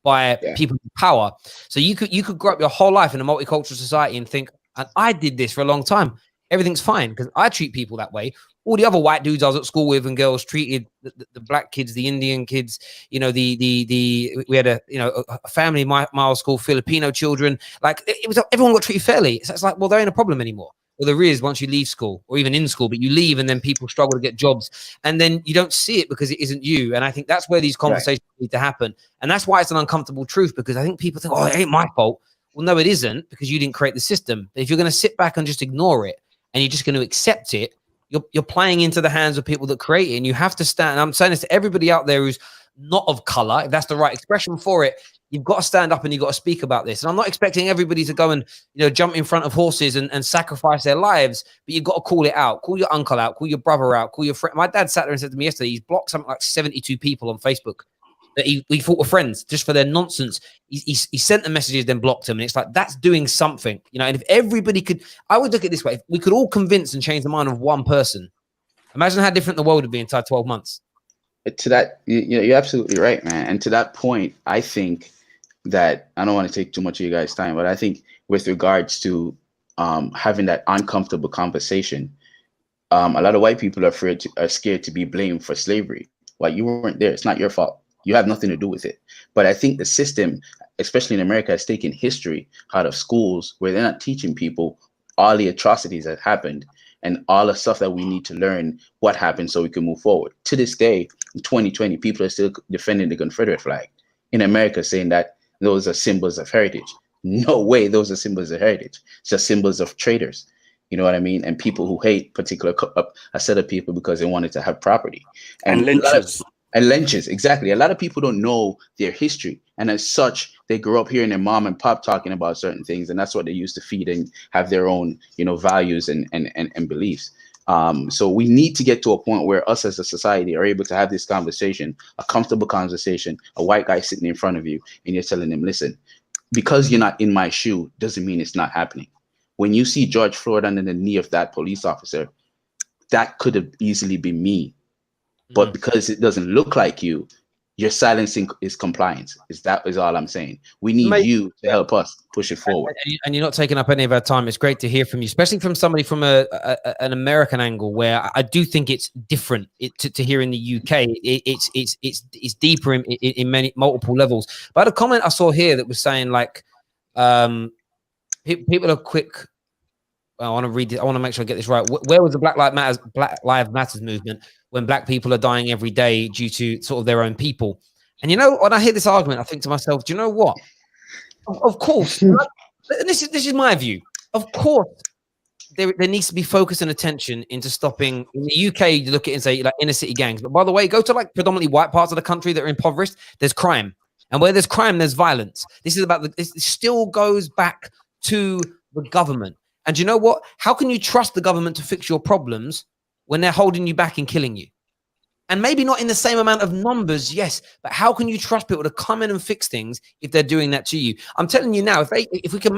A: by people in power. So you could grow up your whole life in a multicultural society and think, and I did this for a long time, everything's fine because I treat people that way. All the other white dudes I was at school with and girls treated the black kids, the Indian kids, we had a family in my old school, Filipino children. Like it was, everyone got treated fairly. So it's like, well, there ain't a problem anymore. Well, there is once you leave school or even in school, but you leave and then people struggle to get jobs and then you don't see it because it isn't you. And I think that's where these conversations need to happen. And that's why it's an uncomfortable truth, because I think people think, oh, it ain't my fault. Well, no, it isn't, because you didn't create the system. But if you're going to sit back and just ignore it and you're just going to accept it, you're playing into the hands of people that create it. And you have to stand. And I'm saying this to everybody out there who's not of color, if that's the right expression for it. You've got to stand up and you've got to speak about this. And I'm not expecting everybody to go and, jump in front of horses and sacrifice their lives, but you've got to call it out. Call your uncle out, call your brother out, call your friend. My dad sat there and said to me yesterday, he's blocked something like 72 people on Facebook that he thought were friends just for their nonsense. He sent them messages, then blocked them. And it's like, that's doing something, and if everybody could, I would look at it this way. If we could all convince and change the mind of one person, imagine how different the world would be inside 12 months.
Q: to that, you're absolutely right, man. And to that point, I think that I don't want to take too much of you guys' time, but I think with regards to having that uncomfortable conversation, a lot of white people are scared to be blamed for slavery. Like, you weren't there. It's not your fault. You have nothing to do with it. But I think the system, especially in America, has taken history out of schools where they're not teaching people all the atrocities that happened and all the stuff that we need to learn what happened so we can move forward. To this day, in 2020, people are still defending the Confederate flag in America, saying that those are symbols of heritage. No way, those are symbols of heritage. It's just symbols of traitors. You know what I mean? And people who hate a set of people because they wanted to have property.
N: And lynchers.
Q: And lynchers, exactly. A lot of people don't know their history. And as such, they grew up hearing their mom and pop talking about certain things. And that's what they used to feed and have their own, values and beliefs. So we need to get to a point where us as a society are able to have this conversation, a comfortable conversation, a white guy sitting in front of you, and you're telling him, listen, because you're not in my shoe doesn't mean it's not happening. When you see George Floyd under the knee of that police officer, that could have easily been me. But because it doesn't look like you, your silencing is compliance. Is all I'm saying. We need you to help us push it forward.
A: And you're not taking up any of our time. It's great to hear from you, especially from somebody from an American angle, where I do think it's different to here in the UK. It's deeper in many multiple levels. But a comment I saw here that was saying like people are quick. I want to read it. I want to make sure I get this right. Where was the Black Lives Matters movement when black people are dying every day due to sort of their own people? And when I hear this argument, I think to myself, do you know what? Of course, and this is my view. Of course, there needs to be focus and attention into stopping. In the UK, you look at it and say like inner city gangs. But by the way, go to like predominantly white parts of the country that are impoverished. There's crime, and where there's crime, there's violence. This is about it still goes back to the government. And you know what? How can you trust the government to fix your problems when they're holding you back and killing you? And maybe not in the same amount of numbers, yes, but how can you trust people to come in and fix things if they're doing that to you? I'm telling you now, if we can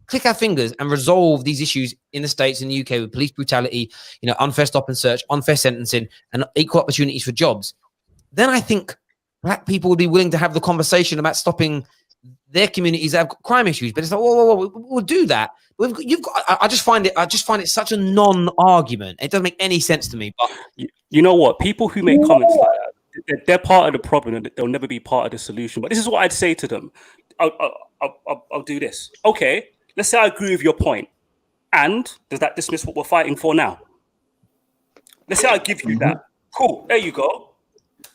A: click our fingers and resolve these issues in the States and the UK with police brutality, unfair stop and search, unfair sentencing, and equal opportunities for jobs, then I think black people would be willing to have the conversation about stopping their communities that have crime issues. But it's like, whoa, we'll do that. I just find it such a non-argument. It doesn't make any sense to me. But
N: you know what? People who make comments like that, they're part of the problem, and they'll never be part of the solution. But this is what I'd say to them. I'll do this. Okay, let's say I agree with your point. And does that dismiss what we're fighting for now? Let's say I give you that. Cool. There you go.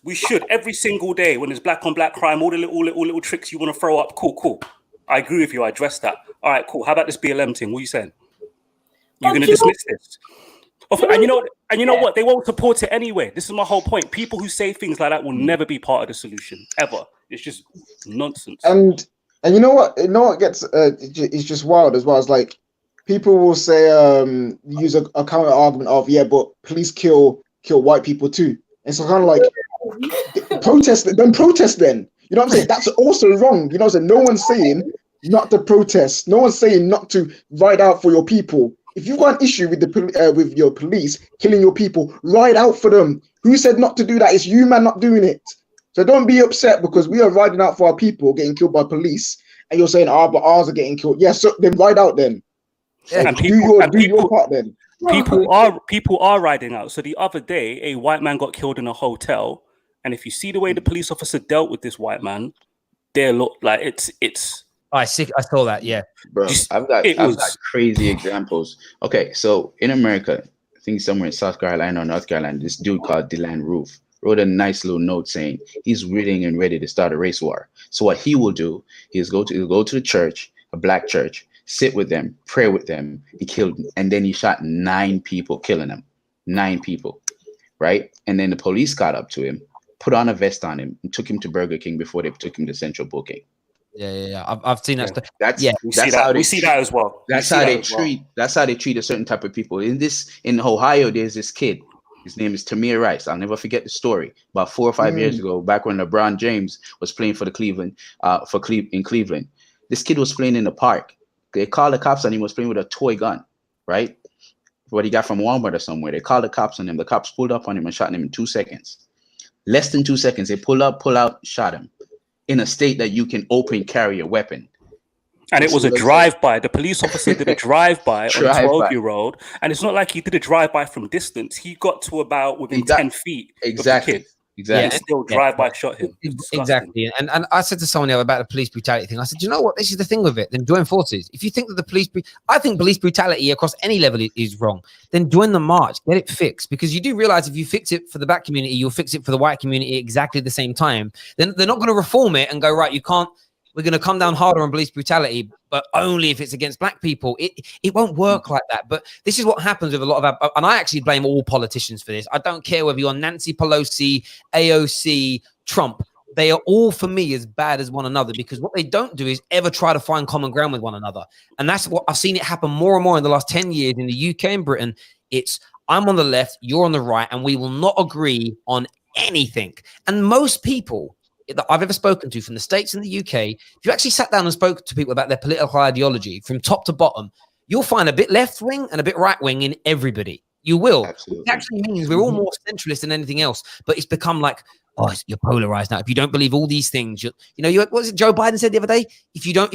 N: We should every single day when there's black on black crime, all the little tricks you want to throw up. Cool. I agree with you. I address that. All right, cool. How about this BLM thing? What are you saying? You're going to dismiss this? And you know what? They won't support it anyway. This is my whole point. People who say things like that will never be part of the solution ever. It's just nonsense.
I: And you know what? Gets it's just wild as well. It's like people will say use a counter argument of but police kill white people too. And so kind of like protest then. You know what I'm saying? That's also wrong. You know what I'm saying? No one's saying not to protest. No one's saying not to ride out for your people. If you've got an issue with your police killing your people, ride out for them. Who said not to do that? It's you, man, not doing it. So don't be upset because we are riding out for our people getting killed by police, and you're saying, but ours are getting killed. Yeah, so then ride out then.
N: Yeah,
I: do your part then.
N: People are riding out. So the other day, a white man got killed in a hotel, and if you see the way the police officer dealt with this white man, they look like it's.
A: I saw that. Yeah,
Q: bro. I've got crazy examples. Okay, so in America, I think somewhere in South Carolina or North Carolina, this dude called Dylan Roof wrote a nice little note saying he's willing and ready to start a race war. So what he will do is go to the church, a black church, sit with them, pray with them. He killed, and then he shot 9 people, killing them. 9 people, right? And then the police got up to him, put on a vest on him, and took him to Burger King before they took him to Central Booking.
A: Yeah. I've seen that stuff.
N: We see that as well.
Q: That's how they treat a certain type of people. In Ohio, there's this kid. His name is Tamir Rice. I'll never forget the story. About 4 or 5 years ago, back when LeBron James was playing for Cleveland. This kid was playing in the park. They called the cops on him. He was playing with a toy gun, right? What he got from Walmart or somewhere. They called the cops on him. The cops pulled up on him and shot him in 2 seconds. less than 2 seconds. They pull up, pull out, shot him in a state that you can open carry a weapon.
N: And it was a drive-by. The police officer did a drive-by on a 12-year-old. And it's not like he did a drive-by from distance. He got to about within 10 feet of the kid. And still drive-by shot him.
A: Exactly. And I said to someone else about the police brutality thing. I said, you know what? This is the thing with it. Then join forces. If you think that I think police brutality across any level is wrong, then join the march. Get it fixed. Because you do realize if you fix it for the black community, you'll fix it for the white community exactly at the same time. Then they're not going to reform it and go, right, you can't. We're going to come down harder on police brutality, but only if it's against black people. It won't work like that. But this is what happens with a lot of our, and I actually blame all politicians for this. I don't care whether you're Nancy Pelosi, AOC, Trump. They are all, for me, as bad as one another, because what they don't do is ever try to find common ground with one another. And that's what I've seen it happen more and more in the last 10 years in the UK and Britain. It's I'm on the left, you're on the right, and we will not agree on anything. And most people that I've ever spoken to from the States and the UK, if you actually sat down and spoke to people about their political ideology from top to bottom, you'll find a bit left wing and a bit right wing in everybody. You will. Absolutely. It actually means we're all more centralist than anything else, but it's become like, oh, you're polarized now. If you don't believe all these things, what was it Joe Biden said the other day? If you don't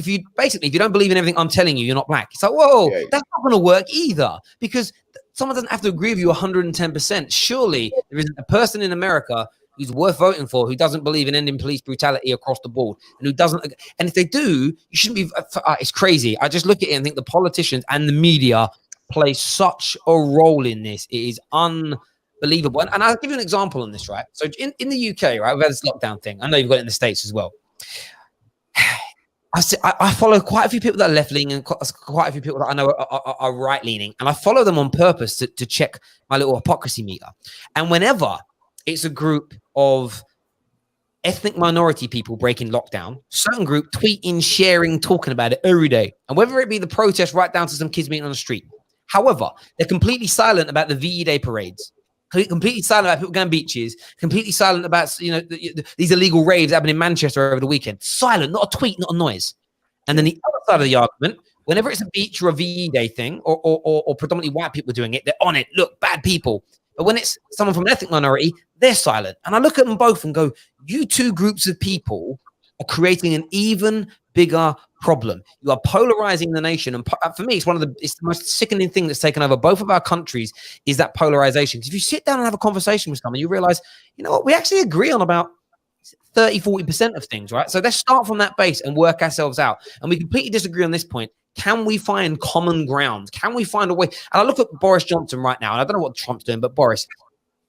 A: believe in everything I'm telling you, you're not black. It's like, whoa, that's not going to work either, because someone doesn't have to agree with you 110%. Surely there isn't a person in America who's worth voting for, who doesn't believe in ending police brutality across the board, and who doesn't. And if they do, you shouldn't be. It's crazy. I just look at it and think the politicians and the media play such a role in this. It is unbelievable. And I'll give you an example on this, right? So in the UK, right, we've had this lockdown thing. I know you've got it in the States as well. I follow quite a few people that are left-leaning and quite a few people that I know are right-leaning, and I follow them on purpose to check my little hypocrisy meter. And whenever it's a group of ethnic minority people breaking lockdown, certain group tweeting, sharing, talking about it every day. And whether it be the protest right down to some kids meeting on the street. However, they're completely silent about the VE Day parades, completely silent about people going beaches, completely silent about these illegal raves happening in Manchester over the weekend. Silent, not a tweet, not a noise. And then the other side of the argument, whenever it's a beach or a VE Day thing, or predominantly white people doing it, they're on it. Look, bad people. But when it's someone from an ethnic minority, they're silent. And I look at them both and go, you two groups of people are creating an even bigger problem. You are polarizing the nation. And for me, it's the most sickening thing that's taken over both of our countries is that polarization. Because if you sit down and have a conversation with someone, you realize, you know what, we actually agree on about 30-40% of things, right? So let's start from that base and work ourselves out. And we completely disagree on this point. Can we find common ground? Can we find a way? And I look at Boris Johnson right now, and I don't know what Trump's doing, but Boris,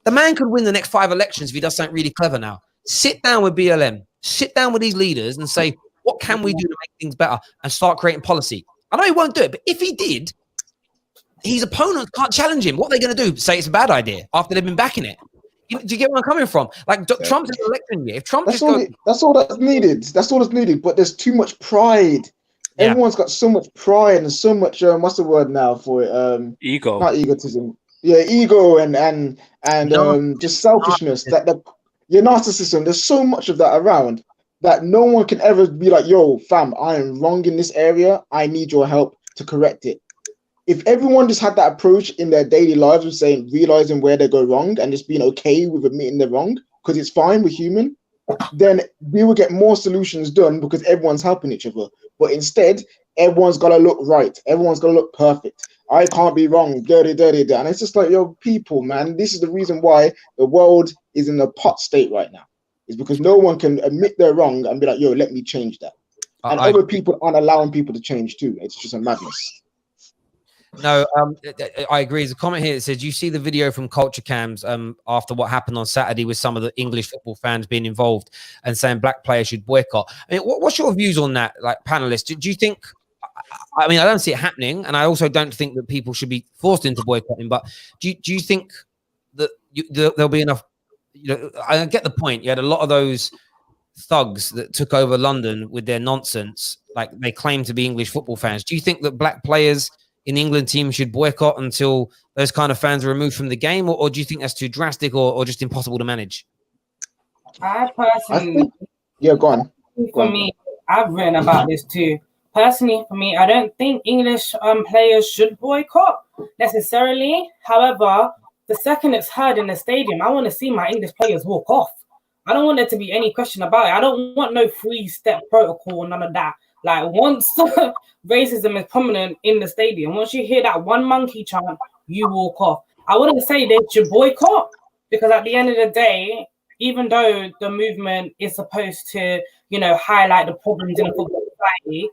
A: the man could win the next 5 elections if he does something really clever now. Sit down with BLM, sit down with these leaders and say, what can we do to make things better, and start creating policy? I know he won't do it, but if he did, his opponents can't challenge him. What are they going to do? Say it's a bad idea after they've been backing it? Do you get where I'm coming from? Like Trump's in the election year. If Trump
I: that's all that's needed. That's all that's needed. But there's too much pride. Yeah. Everyone's got so much pride and so much what's the word now for it?
N: Ego.
I: Not egotism. Yeah, ego and just selfishness. Narcissism. There's so much of that around that no one can ever be like, yo, fam, I am wrong in this area. I need your help to correct it. If everyone just had that approach in their daily lives of saying, realizing where they go wrong and just being okay with admitting they're wrong, because it's fine, we're human, then we will get more solutions done because everyone's helping each other. But instead, everyone's got to look right. Everyone's got to look perfect. I can't be wrong. Dirty. And it's just like, yo, people, man, this is the reason why the world is in a pot state right now. It's because no one can admit they're wrong and be like, yo, let me change that. And other people aren't allowing people to change too. It's just a madness.
A: No, I agree. There's a comment here that says, you see the video from Culture Cams after what happened on Saturday with some of the English football fans being involved and saying black players should boycott. I mean, what's your views on that, like panelists? Do you think, I mean, I don't see it happening, and I also don't think that people should be forced into boycotting, but do you think that there'll be enough, I get the point. You had a lot of those thugs that took over London with their nonsense, like they claim to be English football fans. Do you think that black players in the England team should boycott until those kind of fans are removed from the game, or do you think that's too drastic or just impossible to manage?
B: I personally,
I: go on.
B: For me, I've written about this too. Personally, for me, I don't think English players should boycott necessarily. However, the second it's heard in the stadium, I want to see my English players walk off. I don't want there to be any question about it. I don't want no 3-step protocol, none of that. Like, once racism is prominent in the stadium, once you hear that one monkey chant, you walk off. I wouldn't say they should boycott, because at the end of the day, even though the movement is supposed to, you know, highlight the problems in the football society,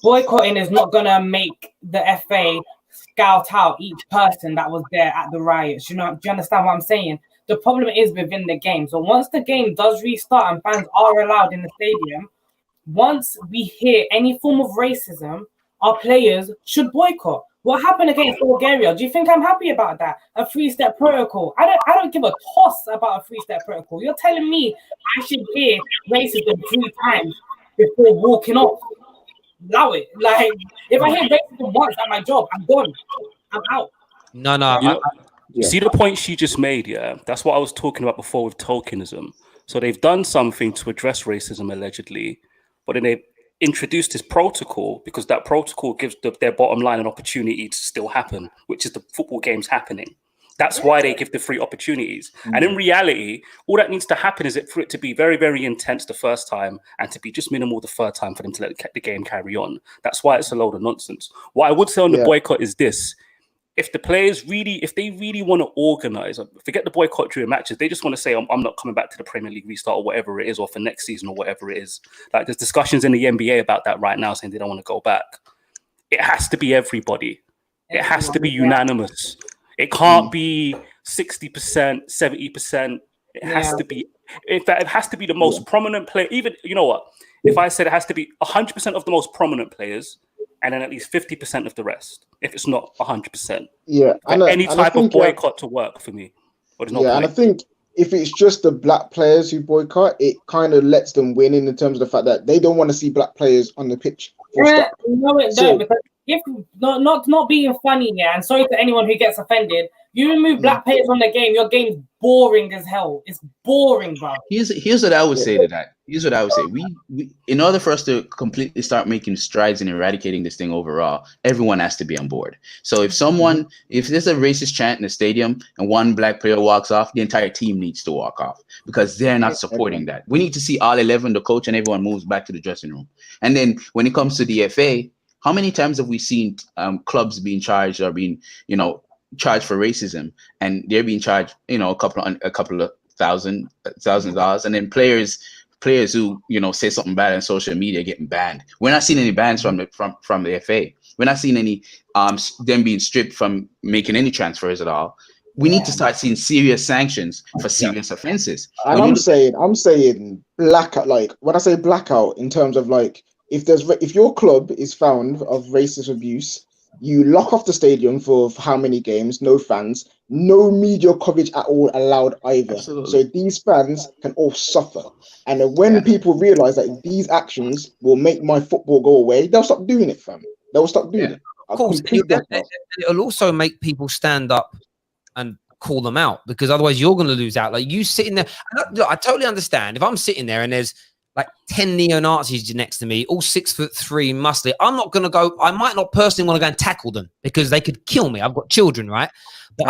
B: boycotting is not going to make the FA scout out each person that was there at the riots. You know, do you understand what I'm saying? The problem is within the game. So once the game does restart and fans are allowed in the stadium, once we hear any form of racism, our players should boycott. What happened against Bulgaria? Do you think I'm happy about that? A 3-step protocol. I don't give a toss about a 3-step protocol. You're telling me I should hear racism 3 times before walking off. Allow it. Like, if I hear racism once at my job, I'm gone. I'm out.
A: No.
N: You see the point she just made, yeah? That's what I was talking about before with tokenism. So they've done something to address racism, allegedly, but then they introduced this protocol because that protocol gives their bottom line an opportunity to still happen, which is the football games happening. That's why they give the free opportunities. And in reality, all that needs to happen is for it to be very, very intense the first time and to be just minimal the third time for them to let the game carry on. That's why it's a load of nonsense. What I would say on the boycott is this. If the players if they really want to organize, forget the boycott during matches, they just want to say, I'm not coming back to the Premier League restart or whatever it is, or for next season or whatever it is. Like, there's discussions in the NBA about that right now saying they don't want to go back. It has to be everybody. It has to be unanimous. It can't be 60%, 70%. It has to be, in fact, it has to be the most prominent player. Even, you know what? If I said it has to be 100% of the most prominent players, and then at least 50% of the rest, if it's not 100%.
I: Yeah,
N: and any type of boycott to work for me.
I: And I think if it's just the black players who boycott, it kind of lets them win in terms of the fact that they don't want to see black players on the pitch.
B: No, it don't, because if not being funny, and sorry to anyone who gets offended, you remove black players from the game, your game's boring as hell. It's boring, bro.
Q: Here's what I would say to that. Here's what I would say. We in order for us to completely start making strides in eradicating this thing overall, everyone has to be on board. So if there's a racist chant in the stadium and one black player walks off, the entire team needs to walk off because they're not supporting that. We need to see all 11, the coach and everyone moves back to the dressing room. And then when it comes to the FA, how many times have we seen clubs being charged or being, charged for racism, and they're being charged, a couple of thousand dollars, and then players who say something bad on social media getting banned. We're not seeing any bans from the FA. We're not seeing any them being stripped from making any transfers at all. We need to start seeing serious sanctions for serious offenses.
I: And I'm saying blackout. Like, when I say blackout, in terms of like, if your club is found of racist abuse, you lock off the stadium for how many games, no fans, no media coverage at all allowed either. Absolutely. So these fans can all suffer. And then when people realize that these actions will make my football go away, they'll stop doing it, fam. They'll stop doing it.
A: Of course, it'll also make people stand up and call them out, because otherwise you're going to lose out. Like, you sitting there, I totally understand. If I'm sitting there and there's like 10 neo-Nazis next to me, all 6'3", muscly, I'm not going to go, I might not personally want to go and tackle them because they could kill me. I've got children, right? But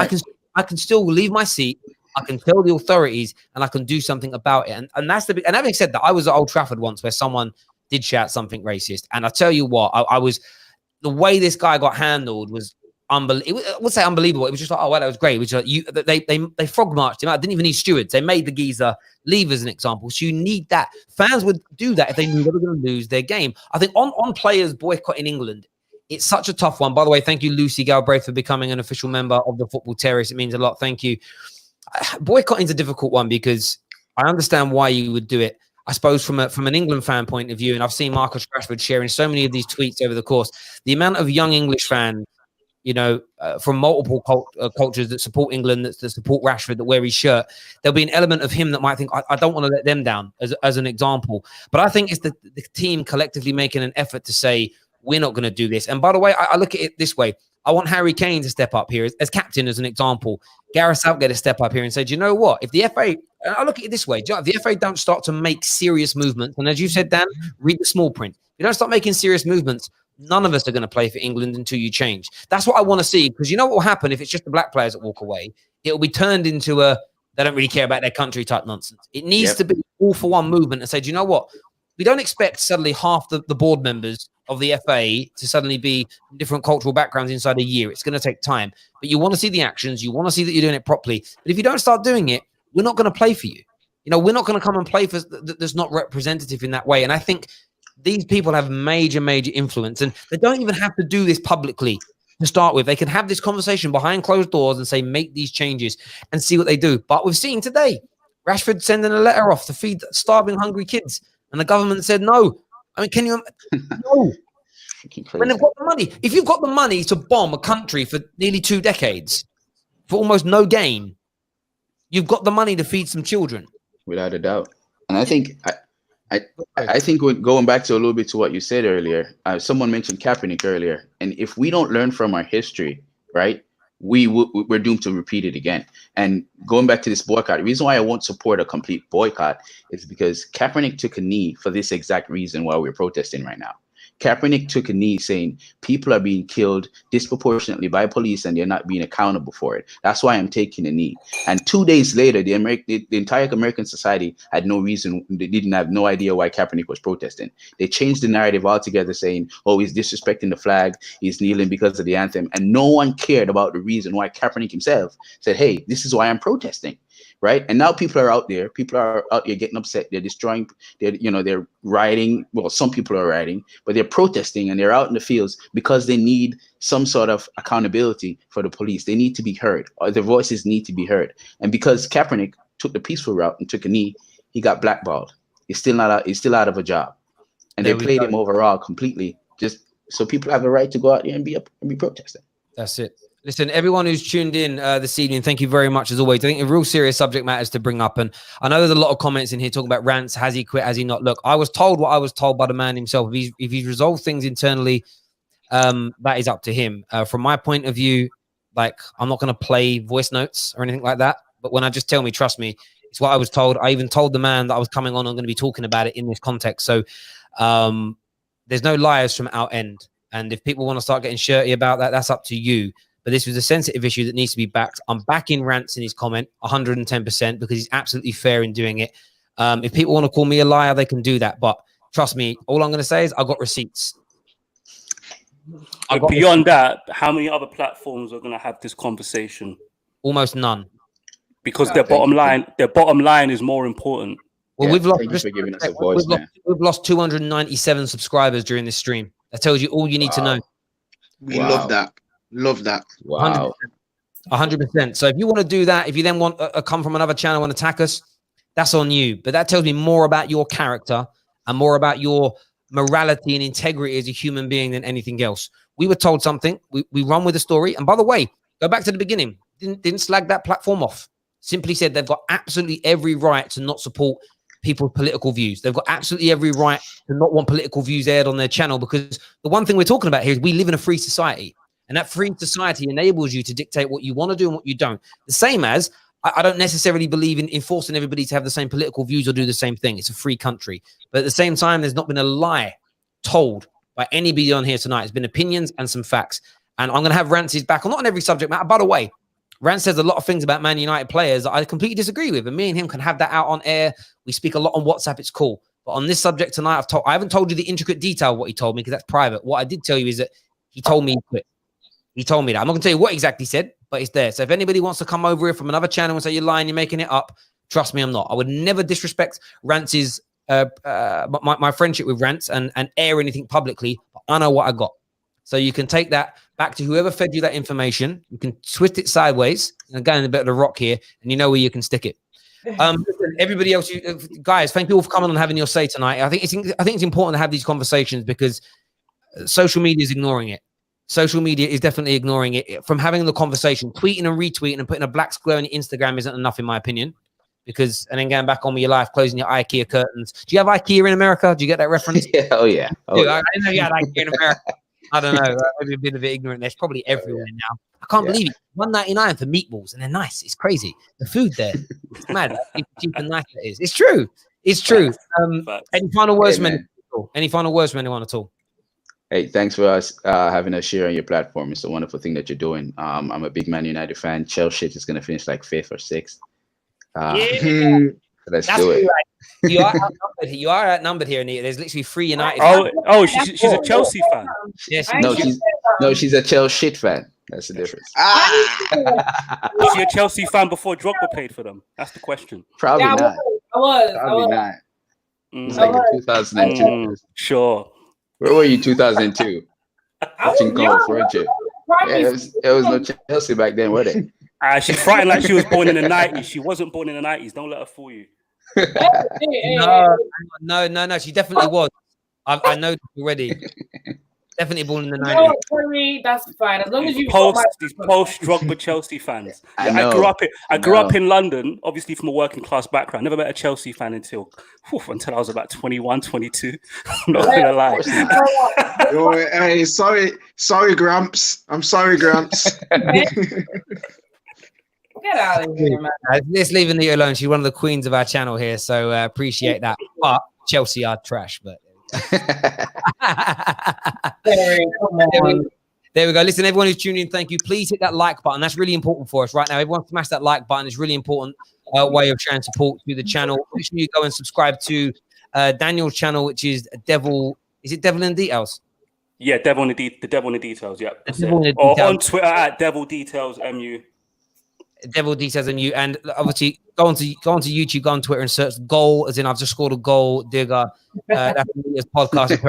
A: I can still leave my seat. I can tell the authorities and I can do something about it. And that's the big, and having said that, I was at Old Trafford once where someone did shout something racist. And I tell you what, I was, the way this guy got handled was unbelievable. I would say unbelievable. It was just like, oh, wow, that was great. Which they frog marched him out. Didn't even need stewards. They made the geezer leave as an example. So you need that. Fans would do that if they knew they were going to lose their game. I think on players boycotting England, it's such a tough one. By the way, thank you, Lucy Galbraith, for becoming an official member of the Football Terrace. It means a lot. Thank you. Boycotting is a difficult one because I understand why you would do it. I suppose from an England fan point of view, and I've seen Marcus Rashford sharing so many of these tweets over the course, the amount of young English fans, from multiple cultures that support England, that support Rashford, that wear his shirt, there'll be an element of him that might think, I don't want to let them down, as an example. But I think it's the team collectively making an effort to say, we're not going to do this. And by the way, I look at it this way. I want Harry Kane to step up here as captain, as an example. Gareth Southgate to step up here and say, do you know what? If the FA, I look at it this way, if the FA don't start to make serious movements, and as you said, Dan, read the small print. If you don't start making serious movements, none of us are going to play for England until you change. That's what I want to see, because you know what will happen if it's just the black players that walk away? It will be turned into a they don't really care about their country type nonsense. It needs to be all for one movement and say, do you know what? We don't expect suddenly half the board members of the FA to suddenly be from different cultural backgrounds inside a year. It's going to take time. But you want to see the actions. You want to see that you're doing it properly. But if you don't start doing it, we're not going to play for you. You know, we're not going to come and play for that's not representative in that way. And I think these people have major, major influence. And they don't even have to do this publicly to start with. They can have this conversation behind closed doors and say, make these changes and see what they do. But we've seen today, Rashford sending a letter off to feed starving, hungry kids. And the government said no. I mean, can you? No. When they've got the money, if you've got the money to bomb a country for nearly 2 decades for almost no gain, you've got the money to feed some children.
Q: Without a doubt. And I think I think going back to a little bit to what you said earlier, someone mentioned Kaepernick earlier, and if we don't learn from our history, right, we're doomed to repeat it again. And going back to this boycott, the reason why I won't support a complete boycott is because Kaepernick took a knee for this exact reason while we're protesting right now. Kaepernick took a knee saying people are being killed disproportionately by police and they're not being accountable for it. That's why I'm taking a knee. And 2 days later, the entire American society had no reason. They didn't have no idea why Kaepernick was protesting. They changed the narrative altogether, saying, oh, he's disrespecting the flag. He's kneeling because of the anthem. And no one cared about the reason why Kaepernick himself said, hey, this is why I'm protesting. Right. And now people are out there. People are out there getting upset. They're destroying. They're rioting. Well, some people are rioting, but they're protesting and they're out in the fields because they need some sort of accountability for the police. They need to be heard. Or their voices need to be heard. And because Kaepernick took the peaceful route and took a knee, he got blackballed. He's still not out. He's still out of a job. And they played him overall completely, just so people have a right to go out there and be protesting.
A: That's it. Listen, everyone who's tuned in this evening, thank you very much as always. I think a real serious subject matters to bring up. And I know there's a lot of comments in here talking about Rants. Has he quit? Has he not? Look, I was told what I was told by the man himself. If he's resolved things internally, that is up to him. From my point of view, like, I'm not going to play voice notes or anything like that. But when I just tell me, trust me, it's what I was told. I even told the man that I was coming on. I'm going to be talking about it in this context. So there's no liars from our end. And if people want to start getting shirty about that, that's up to you. But this was a sensitive issue that needs to be backed. I'm backing Rants in his comment 110% because he's absolutely fair in doing it. If people want to call me a liar, they can do that. But trust me, all I'm going to say is I've got receipts.
N: Beyond that, how many other platforms are going to have this conversation?
A: Almost none.
N: Because their bottom line is more important.
A: Well, we've lost.
Q: Thank you for giving us a voice, man.
A: We've lost 297 subscribers during this stream. That tells you all you need to know.
I: We love that. Love that.
Q: Wow.
A: 100%. So if you want to do that, if you then want to come from another channel and attack us, that's on you. But that tells me more about your character and more about your morality and integrity as a human being than anything else. We were told something. We run with the story. And by the way, go back to the beginning. Didn't slag that platform off. Simply said they've got absolutely every right to not support people's political views. They've got absolutely every right to not want political views aired on their channel, because the one thing we're talking about here is we live in a free society. And that free society enables you to dictate what you want to do and what you don't. The same as I don't necessarily believe in forcing everybody to have the same political views or do the same thing. It's a free country. But at the same time, there's not been a lie told by anybody on here tonight. It's been opinions and some facts. And I'm going to have Rants' back on, not on every subject matter. By the way, Rants says a lot of things about Man United players that I completely disagree with. And me and him can have that out on air. We speak a lot on WhatsApp. It's cool. But on this subject tonight, I haven't told you the intricate detail of what he told me because that's private. What I did tell you is that he told me he quit. He told me that. I'm not going to tell you what exactly he said, but it's there. So if anybody wants to come over here from another channel and say you're lying, you're making it up, trust me, I'm not. I would never disrespect Rants' my friendship with Rants and air anything publicly. But I know what I got. So you can take that back to whoever fed you that information. You can twist it sideways and go in a bit of the rock here, and you know where you can stick it. Listen, everybody else, guys, thank you all for coming and having your say tonight. I think it's important to have these conversations because social media is ignoring it. Social media is definitely ignoring it. From having the conversation, tweeting and retweeting and putting a black square on your Instagram isn't enough, in my opinion. Because, and then going back on with your life, closing your IKEA curtains. Do you have IKEA in America? Do you get that reference?
Q: Yeah, oh yeah.
A: Dude, I didn't know you had IKEA in America. I don't know. Maybe a bit of ignorant. There's probably everywhere now. I can't believe it. $1.99 for meatballs, and they're nice. It's crazy. The food there, it's mad. Cheap and nice it is. It's true. It's true. Any final words, man? Any final words from anyone at all?
Q: Hey, thanks for us having us share on your platform. It's a wonderful thing that you're doing. I'm a big Man United fan. Chelsea is going to finish like 5th or 6th. Let's
A: That's
Q: do it.
A: right. You are outnumbered. You are outnumbered here, Anita. There's literally 3 United.
N: She's a Chelsea fan.
A: Yes,
Q: she's a Chelsea shit fan. That's the difference.
N: Was she a Chelsea fan before Drogba played for them? That's the question.
Q: Probably
B: Yeah,
Q: not.
B: I was.
Q: Probably not. It's like in 2002.
N: Sure.
Q: Where were you 2002? Watching golf, weren't you? Yeah, it was no Chelsea back then, were they?
N: She's frightened like she was born in the 90s. She wasn't born in the 90s. Don't let her fool you.
A: No. She definitely was. I know already. Definitely born in the 90s.
B: No, sorry, that's fine. As long as you
N: these post Drogba Chelsea fans.
Q: I
N: grew up in London, obviously from a working class background. Never met a Chelsea fan until I was about 21, 22. I'm not gonna lie.
I: Hey, sorry, Gramps. I'm sorry, Gramps.
B: Get out of here, man.
A: Let's leave Anita alone. She's one of the queens of our channel here, so appreciate that. But Chelsea are trash, but there we go. Listen, everyone who's tuning in, thank you. Please hit that like button. That's really important for us right now. Everyone smash that like button. It's really important way of showing support to the channel. Make sure you go and subscribe to Daniel's channel, which is Devil. Is it Devil in Details?
N: Yeah, the Devil in the Details. Yeah,
A: or
N: on Twitter at Devil Details MU.
A: Devil Details and you, and obviously go onto YouTube, go on Twitter and search "goal" as in I've just scored a goal, Digger. That's his podcast.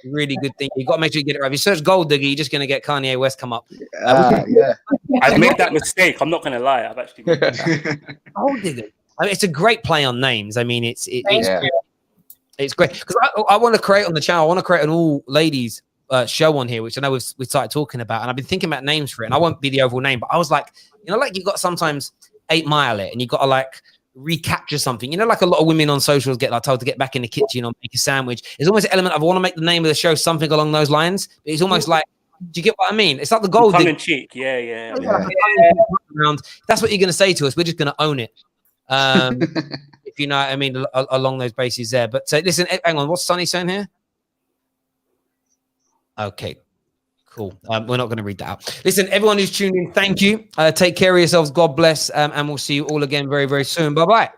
A: Really good thing. You got to make sure you get it right. If you search "goal Digger," you're just going to get Kanye West come up.
Q: Yeah,
N: I've made that mistake. I'm not going to lie. I've actually made
A: Goal Digger. I mean, it's a great play on names. I mean, it's great because I want to create on the channel. I want to create an all ladies show on here, which I know we've started talking about, and I've been thinking about names for it. And I won't be the overall name, but I was like, like you got sometimes 8 Mile it, and you got to like recapture something. Like a lot of women on socials get like told to get back in the kitchen or make a sandwich. There's almost an element of I want to make the name of the show something along those lines. But it's almost like, do you get what I mean? It's like the goal.
N: Tongue in cheek, yeah.
A: That's what you're going to say to us. We're just going to own it. If you know what I mean, along those bases there. But listen, hang on, what's Sonny saying here? Okay, cool. We're not going to read that out. Listen, everyone who's tuned in, thank you. Take care of yourselves. God bless. And we'll see you all again very, very soon. Bye-bye.